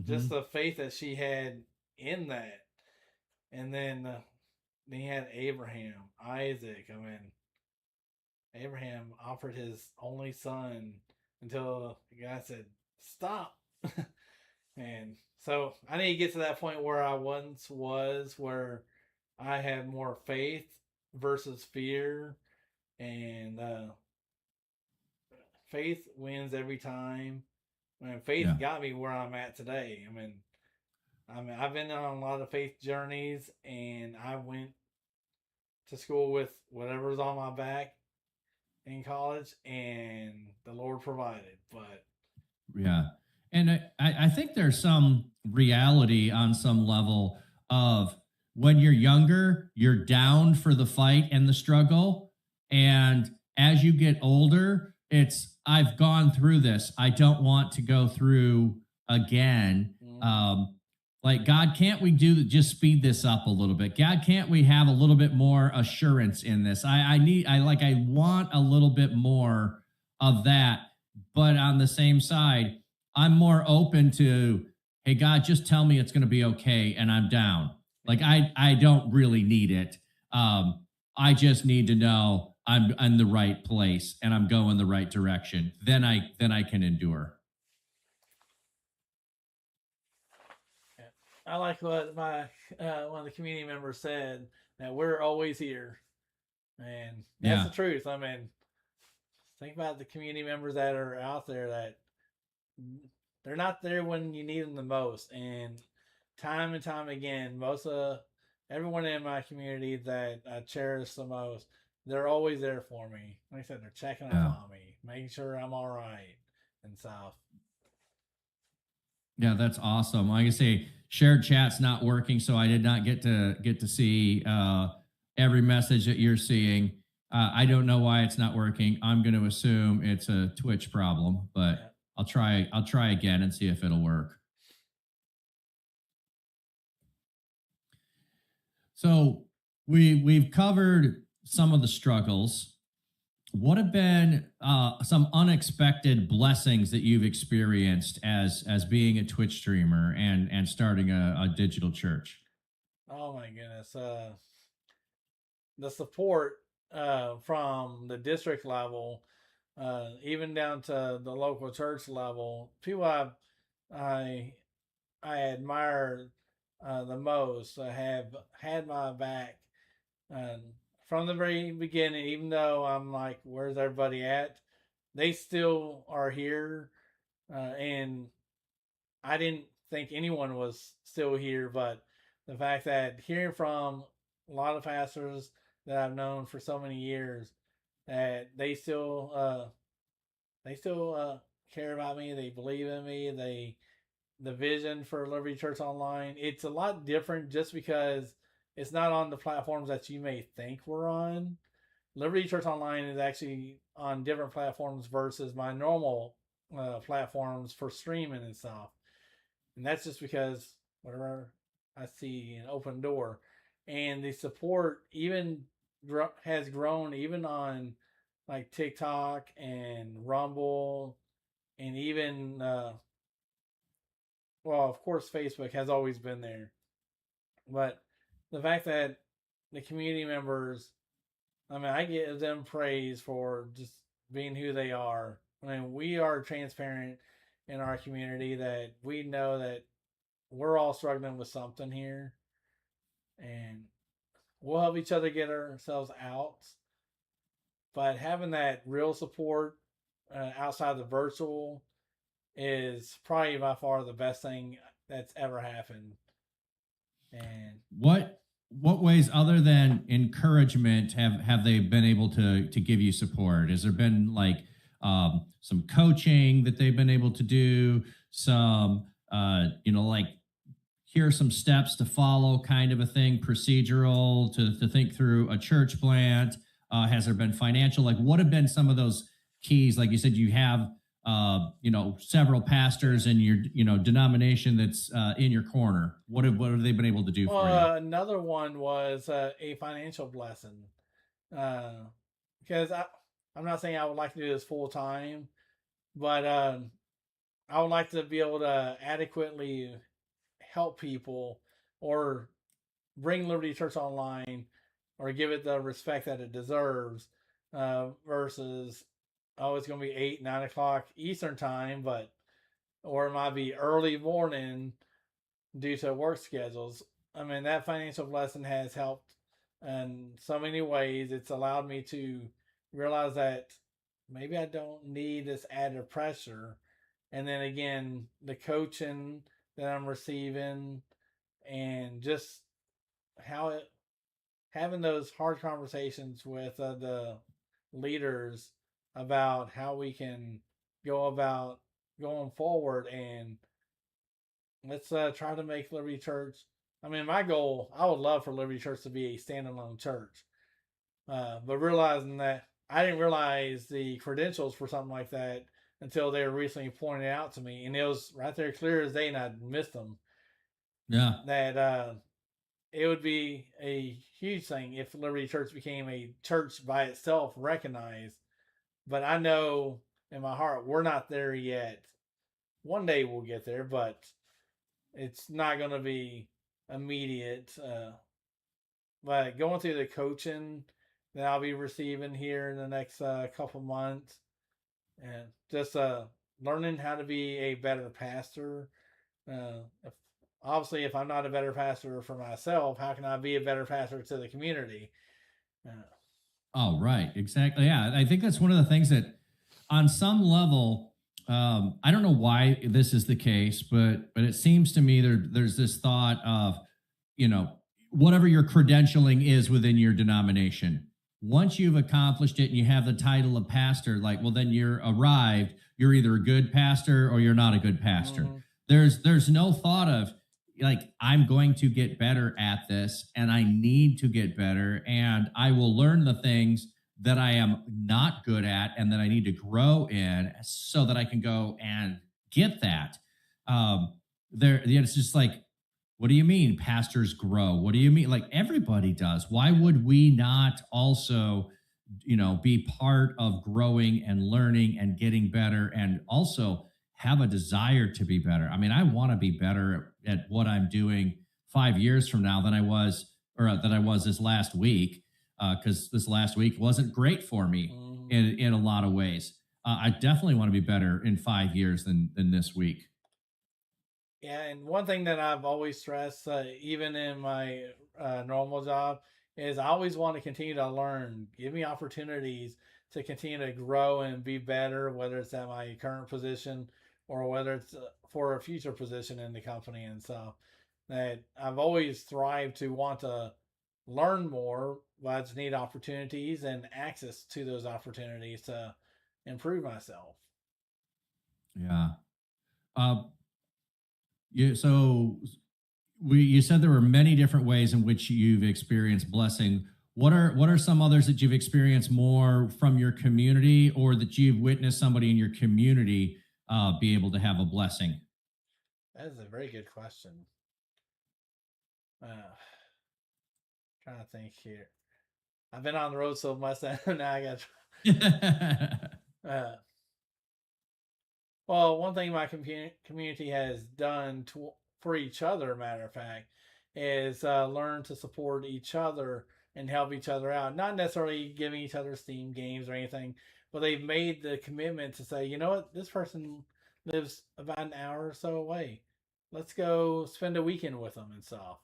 just the faith that she had in that. And then he had Abraham, Isaac. I mean, Abraham offered his only son until the guy said, stop. And so I need to get to that point where I once was, where I had more faith versus fear, and faith wins every time. I mean, faith got me where I'm at today. I mean, I've been on a lot of faith journeys, and I went to school with whatever's on my back in college, and the Lord provided. But yeah, and I think there's some reality on some level of, when you're younger, you're down for the fight and the struggle. And as you get older, it's, I've gone through this. I don't want to go through again. Like, God, can't we just speed this up a little bit? God, can't we have a little bit more assurance in this? I want a little bit more of that. But on the same side, I'm more open to, hey, God, just tell me it's going to be okay, and I'm down. Like, I don't really need it. I just need to know I'm in the right place and I'm going the right direction. Then I can endure. I like what my one of the community members said, that we're always here, and that's the truth. I mean, think about the community members that are out there that they're not there when you need them the most, and time and time again, everyone in my community that I cherish the most, they're always there for me. Like I said, they're checking up on me, making sure I'm all right and stuff. Yeah, that's awesome. Like I say, shared chat's not working, so I did not get to see every message that you're seeing. I don't know why it's not working. I'm going to assume it's a Twitch problem, but I'll try again and see if it'll work. So we've covered some of the struggles. What have been some unexpected blessings that you've experienced as being a Twitch streamer and starting a digital church? Oh my goodness. the support from the district level, even down to the local church level, people I I admire the most have had my back um, from the very beginning. Even though I'm like, "Where's everybody at?" They still are here, and I didn't think anyone was still here, but the fact that hearing from a lot of pastors that I've known for so many years that they still care about me, they believe in me, they the vision for Liberty Church Online. It's a lot different just because it's not on the platforms that you may think we're on. Liberty Church Online is actually on different platforms versus my normal platforms for streaming and stuff. And that's just because whatever I see an open door, and the support even has grown even on like TikTok and Rumble, and even well, of course, Facebook has always been there, but the fact that the community members, I mean, I give them praise for just being who they are. I mean, we are transparent in our community that we know that we're all struggling with something here, and we'll help each other get ourselves out. But having that real support outside the virtual is probably by far the best thing that's ever happened. And what ways other than encouragement have they been able to give you support? Has there been like some coaching that they've been able to do, some like here are some steps to follow kind of a thing, procedural to think through a church plant? Has there been financial? Like what have been some of those keys? Like you said, you have several pastors in your denomination that's in your corner. What have they been able to do for you? Another one was a financial blessing, because I'm not saying I would like to do this full time, but I would like to be able to adequately help people or bring Liberty Church Online or give it the respect that it deserves, versus it's going to be 8, 9 o'clock Eastern time, but or it might be early morning due to work schedules. I mean, that financial blessing has helped in so many ways. It's allowed me to realize that maybe I don't need this added pressure. And then again, the coaching that I'm receiving, and just how it having those hard conversations with the leaders about how we can go about going forward, and let's try to make Liberty Church. I mean, my goal, I would love for Liberty Church to be a standalone church, but realizing that I didn't realize the credentials for something like that until they were recently pointed out to me, and it was right there clear as day, and I missed them. Yeah, that it would be a huge thing if Liberty Church became a church by itself, recognized. But I know in my heart we're not there yet. One day we'll get there, but it's not going to be immediate. But going through the coaching that I'll be receiving here in the next couple months, and just learning how to be a better pastor. If, obviously, if I'm not a better pastor for myself, how can I be a better pastor to the community? Oh, right. Exactly. Yeah. I think that's one of the things that on some level, I don't know why this is the case, but it seems to me there's this thought of, whatever your credentialing is within your denomination, once you've accomplished it and you have the title of pastor, like, well, then you're arrived. You're either a good pastor or you're not a good pastor. Mm-hmm. There's no thought of like, I'm going to get better at this and I need to get better, and I will learn the things that I am not good at and that I need to grow in so that I can go and get that. It's just like, what do you mean pastors grow? What do you mean? Like, everybody does. Why would we not also, be part of growing and learning and getting better, and also have a desire to be better? I mean, I want to be better at what I'm doing 5 years from now than I was this last week. because this last week wasn't great for me in a lot of ways. I definitely want to be better in 5 years than this week. Yeah, and one thing that I've always stressed, even in my normal job, is I always want to continue to learn. Give me opportunities to continue to grow and be better, whether it's at my current position or whether it's for a future position in the company. And so that I've always thrived to want to learn more, but I just need opportunities and access to those opportunities to improve myself. Yeah. Uh, you said there were many different ways in which you've experienced blessing. What are some others that you've experienced more from your community, or that you've witnessed somebody in your community be able to have a blessing? That is a very good question. Trying to think here. I've been on the road so much that now I got. Well, one thing my community has done for each other, matter of fact, is learn to support each other and help each other out. Not necessarily giving each other Steam games or anything, but they've made the commitment to say, you know what, this person lives about an hour or so away. Let's go spend a weekend with them and stuff.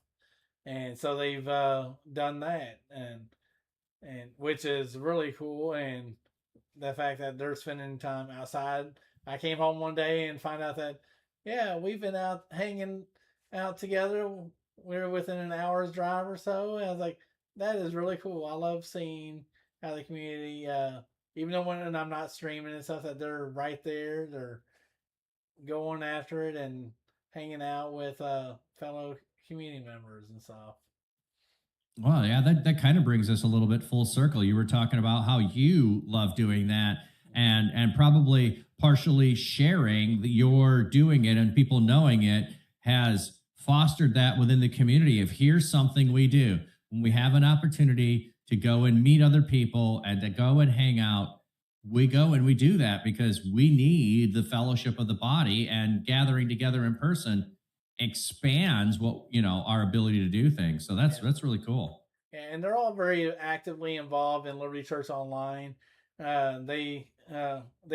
And so they've done that, and which is really cool. And the fact that they're spending time outside. I came home one day and find out that, yeah, we've been out hanging out together. We're within an hour's drive or so. And I was like, that is really cool. I love seeing how the community, even though when I'm not streaming and stuff, that they're right there. They're going after it and hanging out with fellow community members and stuff. Well, yeah, that kind of brings us a little bit full circle. You were talking about how you love doing that, and probably partially sharing that you're doing it and people knowing it has fostered that within the community of, here's something we do when we have an opportunity to go and meet other people and to go and hang out. We go and we do that because we need the fellowship of the body, and gathering together in person expands what, our ability to do things. So that's really cool. And they're all very actively involved in Liberty Church Online. They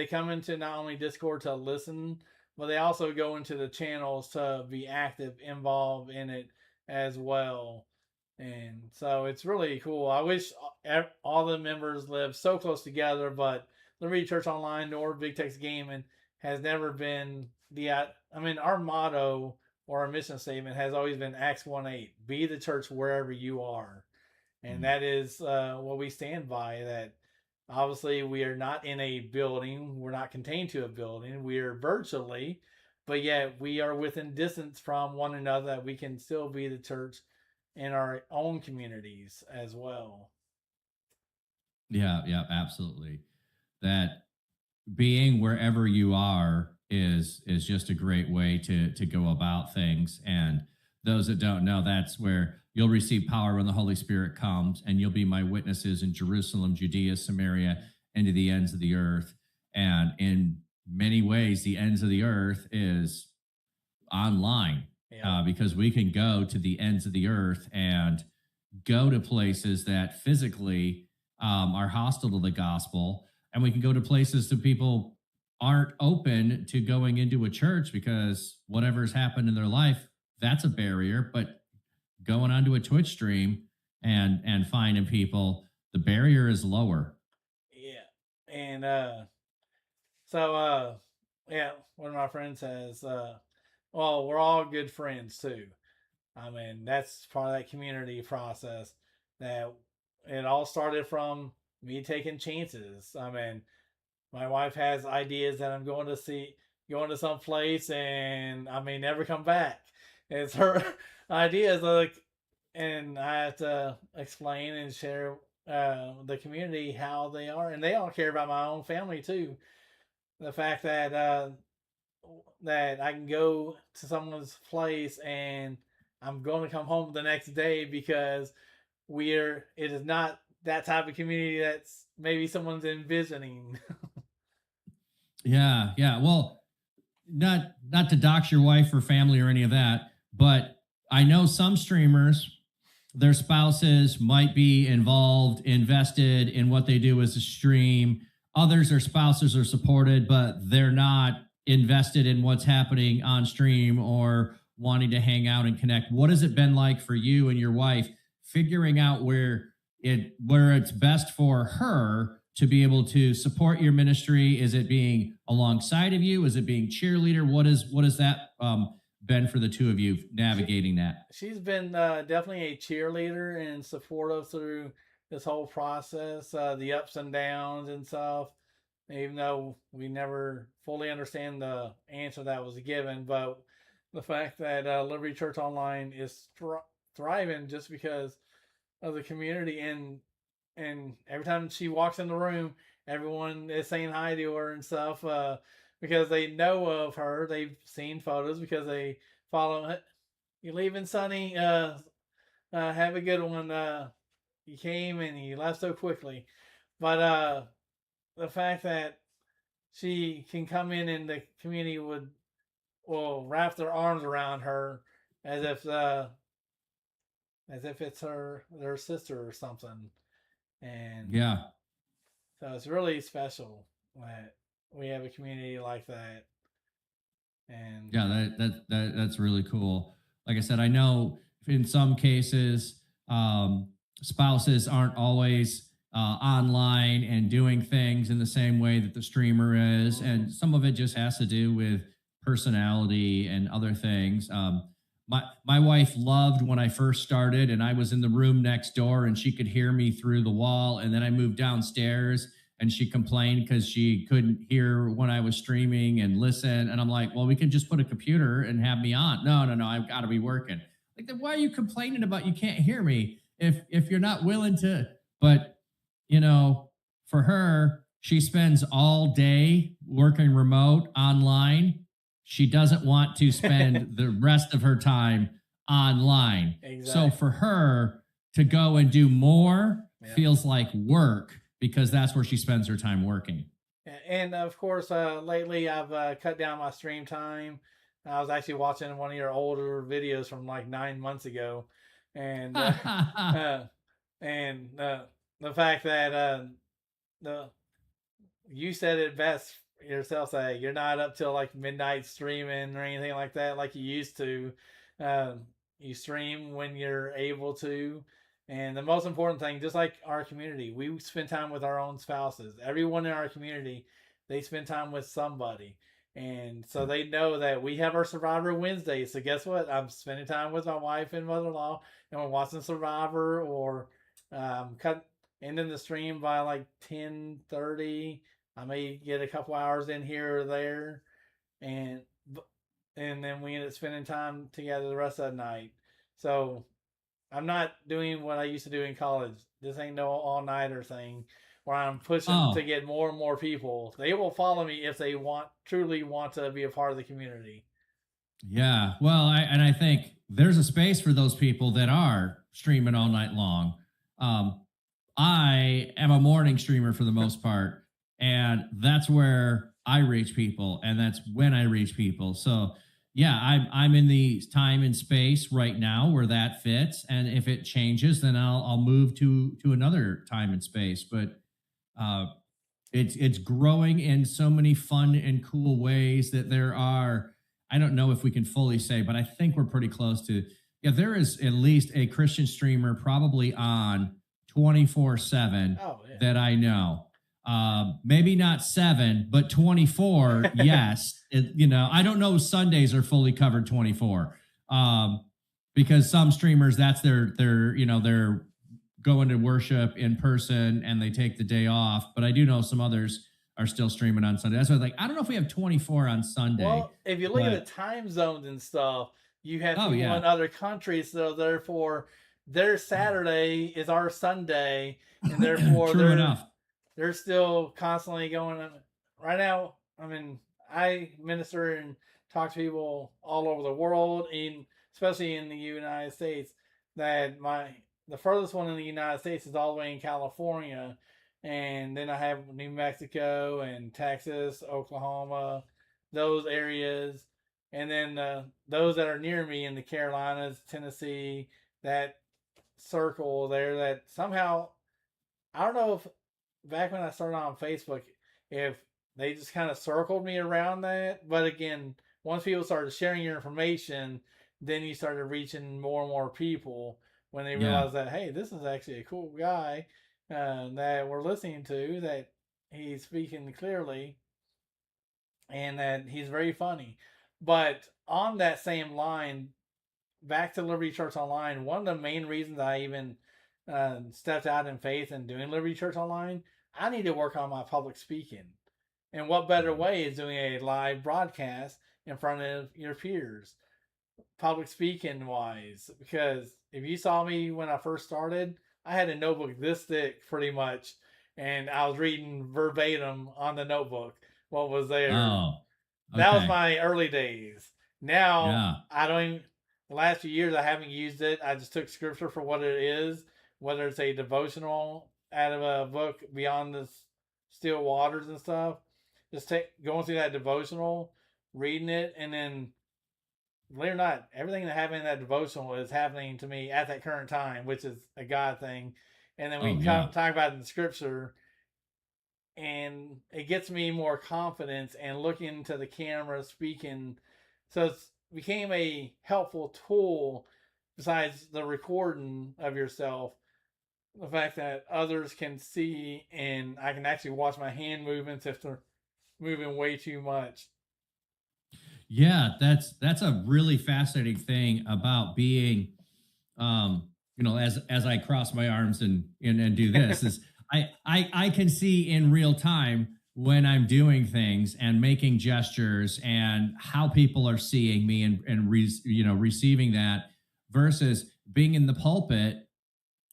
come into not only Discord to listen, but they also go into the channels to be active, involved in it as well. And so it's really cool. I wish all the members lived so close together, but Liberty Church Online nor Big Tex Gaming has never been our motto or our mission statement has always been Acts 1:8, be the church wherever you are. And that is what we stand by, that obviously we are not in a building. We're not contained to a building. We are virtually, but yet we are within distance from one another, that we can still be the church in our own communities as well. Yeah, absolutely. That being wherever you are is just a great way to go about things. And those that don't know, that's where you'll receive power when the Holy Spirit comes, and you'll be my witnesses in Jerusalem, Judea, Samaria, and to the ends of the earth. And in many ways, the ends of the earth is online, because we can go to the ends of the earth and go to places that physically are hostile to the gospel. And we can go to places that people aren't open to going into a church because whatever's happened in their life, that's a barrier. But going onto a Twitch stream and finding people, the barrier is lower. Yeah. And one of my friends says, well, we're all good friends too. I mean, that's part of that community process, that it all started from me taking chances. I mean, my wife has ideas that I'm going to some place and I may never come back. It's her ideas, and I have to explain and share the community how they are, and they all care about my own family too. The fact that that I can go to someone's place and I'm going to come home the next day because it is not that type of community that's maybe someone's envisioning. Yeah. Well, not to dox your wife or family or any of that, but I know some streamers their spouses might be involved, invested in what they do as a stream. Others, their spouses are supported, but they're not invested in what's happening on stream or wanting to hang out and connect. What has it been like for you and your wife figuring out where it's best for her to be able to support your ministry? Is it being alongside of you? Is it being cheerleader? What is that been for the two of you navigating that? She's been definitely a cheerleader and supportive through this whole process, the ups and downs and stuff. Even though we never fully understand the answer that was given, but the fact that Liberty Church Online is thriving just because of the community, and every time she walks in the room, everyone is saying hi to her and stuff, because they know of her. They've seen photos because they follow. You leaving, Sonny? Have a good one. You came and you left so quickly, but the fact that she can come in and the community will wrap their arms around her as if it's their sister or something, and Yeah. so it's really special that we have a community like that. And Yeah, that's really cool. Like I said, I know in some cases, spouses aren't always online and doing things in the same way that the streamer is, and some of it just has to do with personality and other things. My wife loved when I first started, and I was in the room next door, and she could hear me through the wall, and then I moved downstairs and she complained because she couldn't hear when I was streaming and listen. And I'm like, well, we can just put a computer and have me on. No, I've got to be working. Like, then why are you complaining about you can't hear me if you're not willing to? But for her, she spends all day working remote online. She doesn't want to spend the rest of her time online. Exactly. So for her to go and do more feels like work, because that's where she spends her time working. And of course, lately I've cut down my stream time. I was actually watching one of your older videos from like 9 months ago, and the fact that you said it best yourself, that you're not up till like midnight streaming or anything like that like you used to. You stream when you're able to. And the most important thing, just like our community, we spend time with our own spouses. Everyone in our community, they spend time with somebody. And so they know that we have our Survivor Wednesday. So guess what? I'm spending time with my wife and mother-in-law, and we're watching Survivor, or ending the stream by like 10:30. I may get a couple hours in here or there, and then we end up spending time together the rest of the night. So I'm not doing what I used to do in college. This ain't no all-nighter thing where I'm pushing to get more and more people. They will follow me if they truly want to be a part of the community. Yeah. Well, I think there's a space for those people that are streaming all night long. I am a morning streamer for the most part, and that's where I reach people, and that's when I reach people. So yeah, I'm in the time and space right now where that fits, and if it changes, then I'll move to another time and space. But it's growing in so many fun and cool ways that there are. I don't know if we can fully say, but I think we're pretty close to. Yeah, there is at least a Christian streamer probably on 24/7 that I know. Maybe not 7, but 24. Yes. I don't know if Sundays are fully covered 24. Because some streamers, that's they're going to worship in person and they take the day off. But I do know some others are still streaming on Sunday. That's why I don't know if we have 24 on Sunday. Well, if you look at the time zones and stuff, you have people in other countries, so therefore their Saturday is our Sunday, and therefore they're still constantly going. Right now, I mean, I minister and talk to people all over the world, especially in the United States. That the furthest one in the United States is all the way in California, and then I have New Mexico and Texas, Oklahoma, those areas, and then those that are near me in the Carolinas, Tennessee, that circle there that somehow, I don't know if back when I started on Facebook, if they just kind of circled me around that. But again, once people started sharing your information, then you started reaching more and more people when they realized that, hey, this is actually a cool guy that we're listening to, that he's speaking clearly, and that he's very funny. But on that same line, back to Liberty Church Online, one of the main reasons I even stepped out in faith and doing Liberty Church Online, I need to work on my public speaking. And what better way is doing a live broadcast in front of your peers, public speaking wise? Because if you saw me when I first started, I had a notebook this thick pretty much, and I was reading verbatim on the notebook what was there. Oh, okay. That was my early days. Now, yeah. I don't even, the last few years I haven't used it. I just took scripture for what it is, whether it's a devotional out of a book Beyond the Still Waters and stuff. Just going through that devotional, reading it, and then, believe it or not, everything that happened in that devotional is happening to me at that current time, which is a God thing. And then we talk about it in the scripture, and it gets me more confidence and looking into the camera, speaking. So it's became a helpful tool besides the recording of yourself. The fact that others can see, and I can actually watch my hand movements if they're moving way too much. Yeah, that's a really fascinating thing about being, as I cross my arms and do this is I can see in real time when I'm doing things and making gestures and how people are seeing me and receiving that, versus being in the pulpit.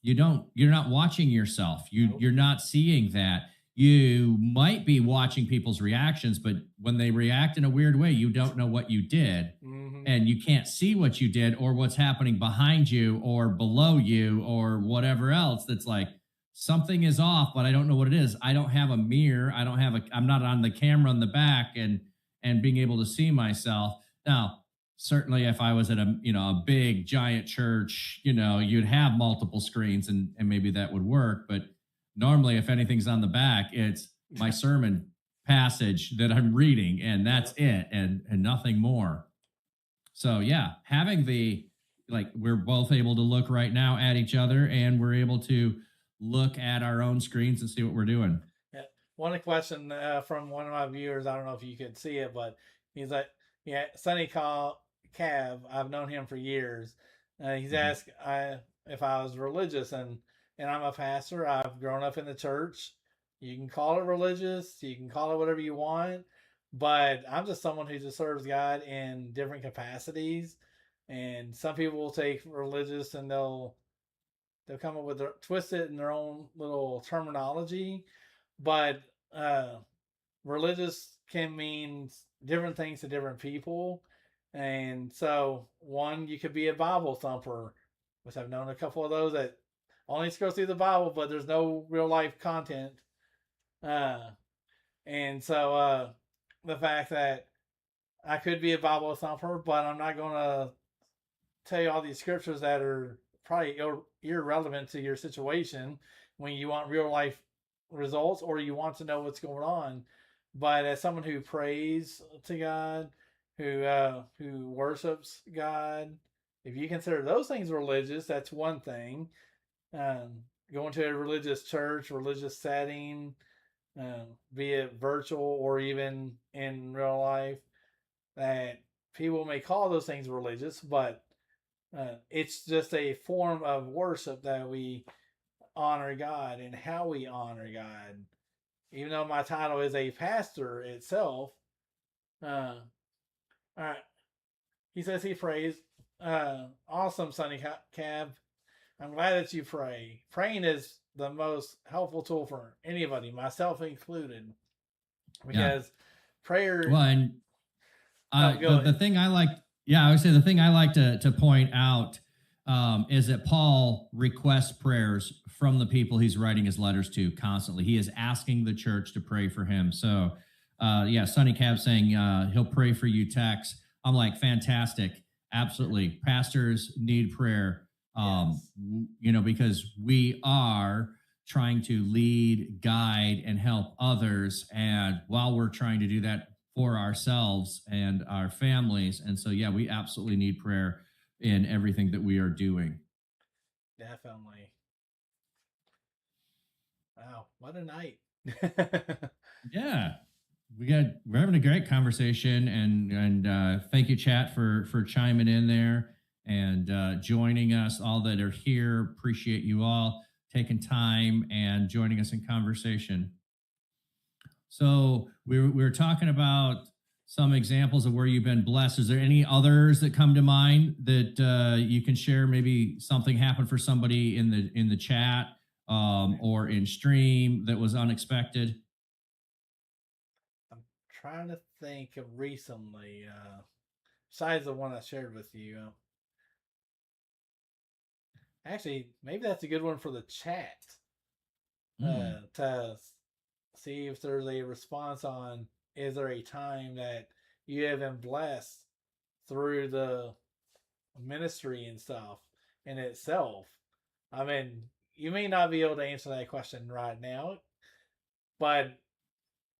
You're not watching yourself. You're not seeing that. You might be watching people's reactions, but when they react in a weird way, you don't know what you did. Mm-hmm. And you can't see what you did or what's happening behind you or below you or whatever else. That's like, something is off, but I don't know what it is. I don't have a mirror. I'm not on the camera in the back and being able to see myself. Now, certainly if I was at a big giant church, you'd have multiple screens and maybe that would work. But normally if anything's on the back, it's my sermon passage that I'm reading, and that's it, and nothing more. So yeah, having we're both able to look right now at each other, and we're able to look at our own screens and see what we're doing. Yeah. One question from one of my viewers, I don't know if you could see it, but he's like, yeah, Sonny Cav, I've known him for years. He's asked if I was religious, and I'm a pastor. I've grown up in the church. You can call it religious, you can call it whatever you want, but I'm just someone who just serves God in different capacities. And some people will take religious and they'll come up with twist it in their own little terminology. But religious can mean different things to different people. And so, one, you could be a Bible thumper, which I've known a couple of those that only scroll through the Bible, but there's no real life content. And so the fact that I could be a Bible thumper, but I'm not going to tell you all these scriptures that are probably irrelevant to your situation when you want real life results or you want to know what's going on. But as someone who prays to God, who worships God, if you consider those things religious, that's one thing. Going to a religious church, religious setting, be it virtual or even in real life, that people may call those things religious, but it's just a form of worship that we honor God and how we honor God. Even though my title is a pastor itself, all right. He says he prays. Awesome, Sonny Cab. I'm glad that you pray. Praying is the most helpful tool for anybody, myself included, because prayer. Well, and the thing I like, I would say the thing I like to point out is that Paul requests prayers from the people he's writing his letters to constantly. He is asking the church to pray for him. So, Sonny Cab saying he'll pray for you, Tex. I'm like, fantastic. Absolutely. Pastors need prayer. Yes. Because we are trying to lead, guide, and help others. And while we're trying to do that for ourselves and our families. And so, yeah, we absolutely need prayer in everything that we are doing. Definitely. Wow, what a night. Yeah. We're having a great conversation, and thank you, chat, for chiming in there and joining us. All that are here, appreciate you all taking time and joining us in conversation. So we were talking about some examples of where you've been blessed. Is there any others that come to mind that you can share? Maybe something happened for somebody in the chat or in stream that was unexpected. I'm trying to think of recently, besides the one I shared with you. Actually, maybe that's a good one for the chat to see if there's a response on, is there a time that you have been blessed through the ministry and stuff in itself? I mean, you may not be able to answer that question right now, but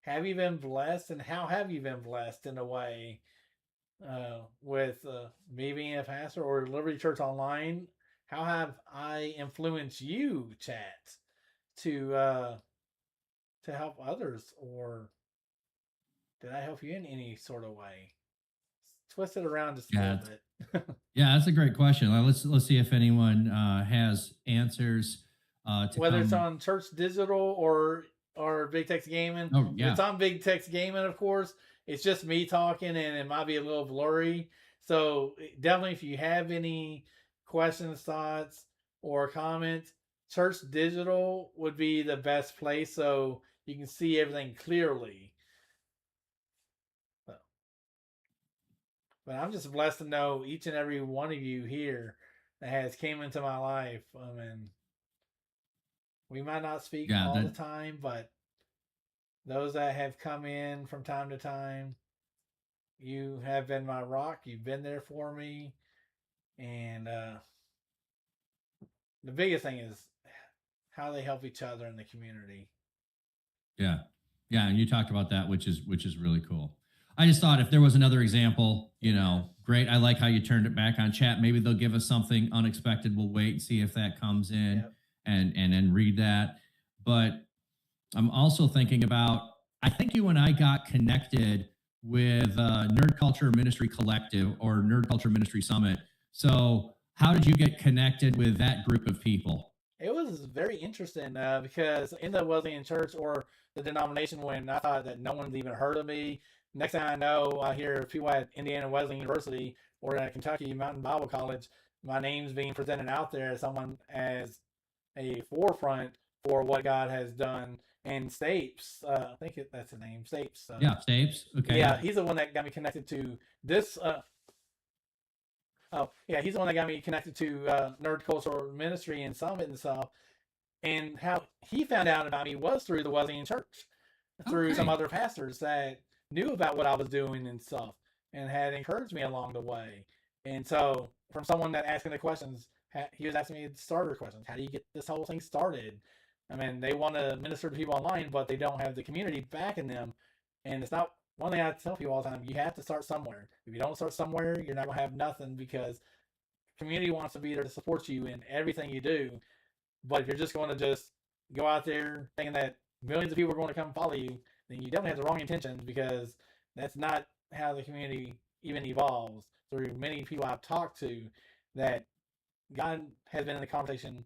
have you been blessed, and how have you been blessed in a way with me being a pastor or Liberty Church Online? How have I influenced you, chat, to help others, or did I help you in any sort of way? Twist it around just a little bit. Yeah, that's a great question. Let's see if anyone has answers. Whether it's on Church Digital or Big Tex Gaming. Oh, yeah. If it's on Big Tex Gaming, of course, it's just me talking and it might be a little blurry. So definitely, if you have any questions, thoughts, or comments, Church Digital would be the best place so you can see everything clearly. But I'm just blessed to know each and every one of you here that has came into my life. I mean, we might not speak all the time, but those that have come in from time to time, you have been my rock. You've been there for me. And the biggest thing is how they help each other in the community. Yeah. Yeah. And you talked about that, which is really cool. I just thought if there was another example, great. I like how you turned it back on chat. Maybe they'll give us something unexpected. We'll wait and see if that comes in and then read that. But I'm also thinking about, I think you and I got connected with Nerd Culture Ministry Collective or Nerd Culture Ministry Summit. So how did you get connected with that group of people? It was very interesting because in the Wesleyan Church or the denomination, when I thought that no one's even heard of me, next thing I know, I hear people at Indiana Wesleyan University or at Kentucky Mountain Bible College, my name's being presented out there as someone as a forefront for what God has done. And Stapes, I think that's the name, Stapes. Yeah, Stapes. Okay. Yeah, he's the one that got me connected to this. He's the one that got me connected to Nerd Culture Ministry and Summit and stuff. And how he found out about me was through the Wesleyan Church, through some other pastors that knew about what I was doing and stuff and had encouraged me along the way. And so from someone that asking the questions, he was asking me starter questions. How do you get this whole thing started? I mean, they want to minister to people online, but they don't have the community backing them. And it's not one thing I tell people all the time. You have to start somewhere. If you don't start somewhere, you're not going to have nothing, because community wants to be there to support you in everything you do. But if you're just going to just go out there thinking that millions of people are going to come follow you, then you definitely have the wrong intentions, because that's not how the community even evolves. Through many people I've talked to, that God has been in the conversation,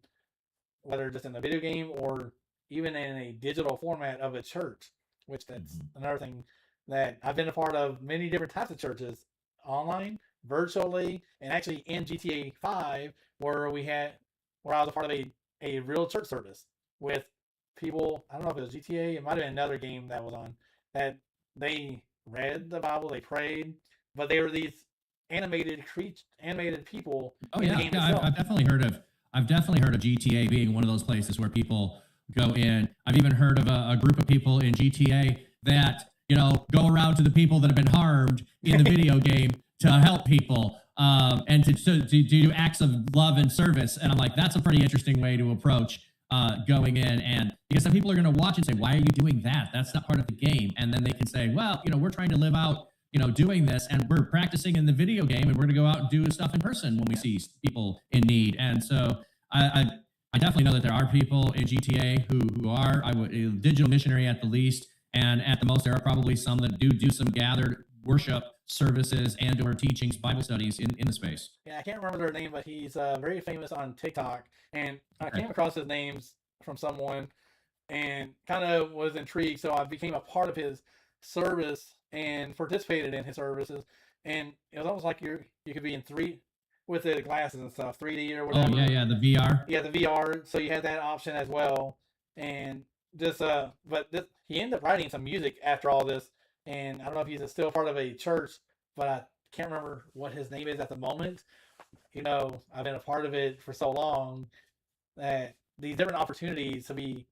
whether just in a video game or even in a digital format of a church, which that's another thing that I've been a part of many different types of churches, online, virtually, and actually in GTA 5, where I was a part of a real church service with people. I don't know if it was GTA, it might have been another game that was on, that they read the Bible, they prayed, but they were these animated people. Oh yeah, I've definitely heard of GTA being one of those places where people go in. I've even heard of a group of people in GTA that go around to the people that have been harmed in the video game to help people. and to do acts of love and service. And I'm like, that's a pretty interesting way to approach going in. And because some people are going to watch and say, why are you doing that? That's not part of the game. And then they can say, well, we're trying to live out, doing this, and we're practicing in the video game, and we're going to go out and do stuff in person when we see people in need. And so I definitely know that there are people in GTA who are digital missionary at the least, and at the most, there are probably some that do some gathered worship services and or teachings, Bible studies in the space. Yeah, I can't remember their name, but he's very famous on TikTok, and I came across his names from someone and kind of was intrigued, so I became a part of his service and participated in his services, and it was almost like you could be in with the glasses and stuff, 3D or whatever. Oh yeah, the VR. Yeah, the VR. So you had that option as well, and he ended up writing some music after all this, and I don't know if he's still part of a church, but I can't remember what his name is at the moment. I've been a part of it for so long that these different opportunities to bring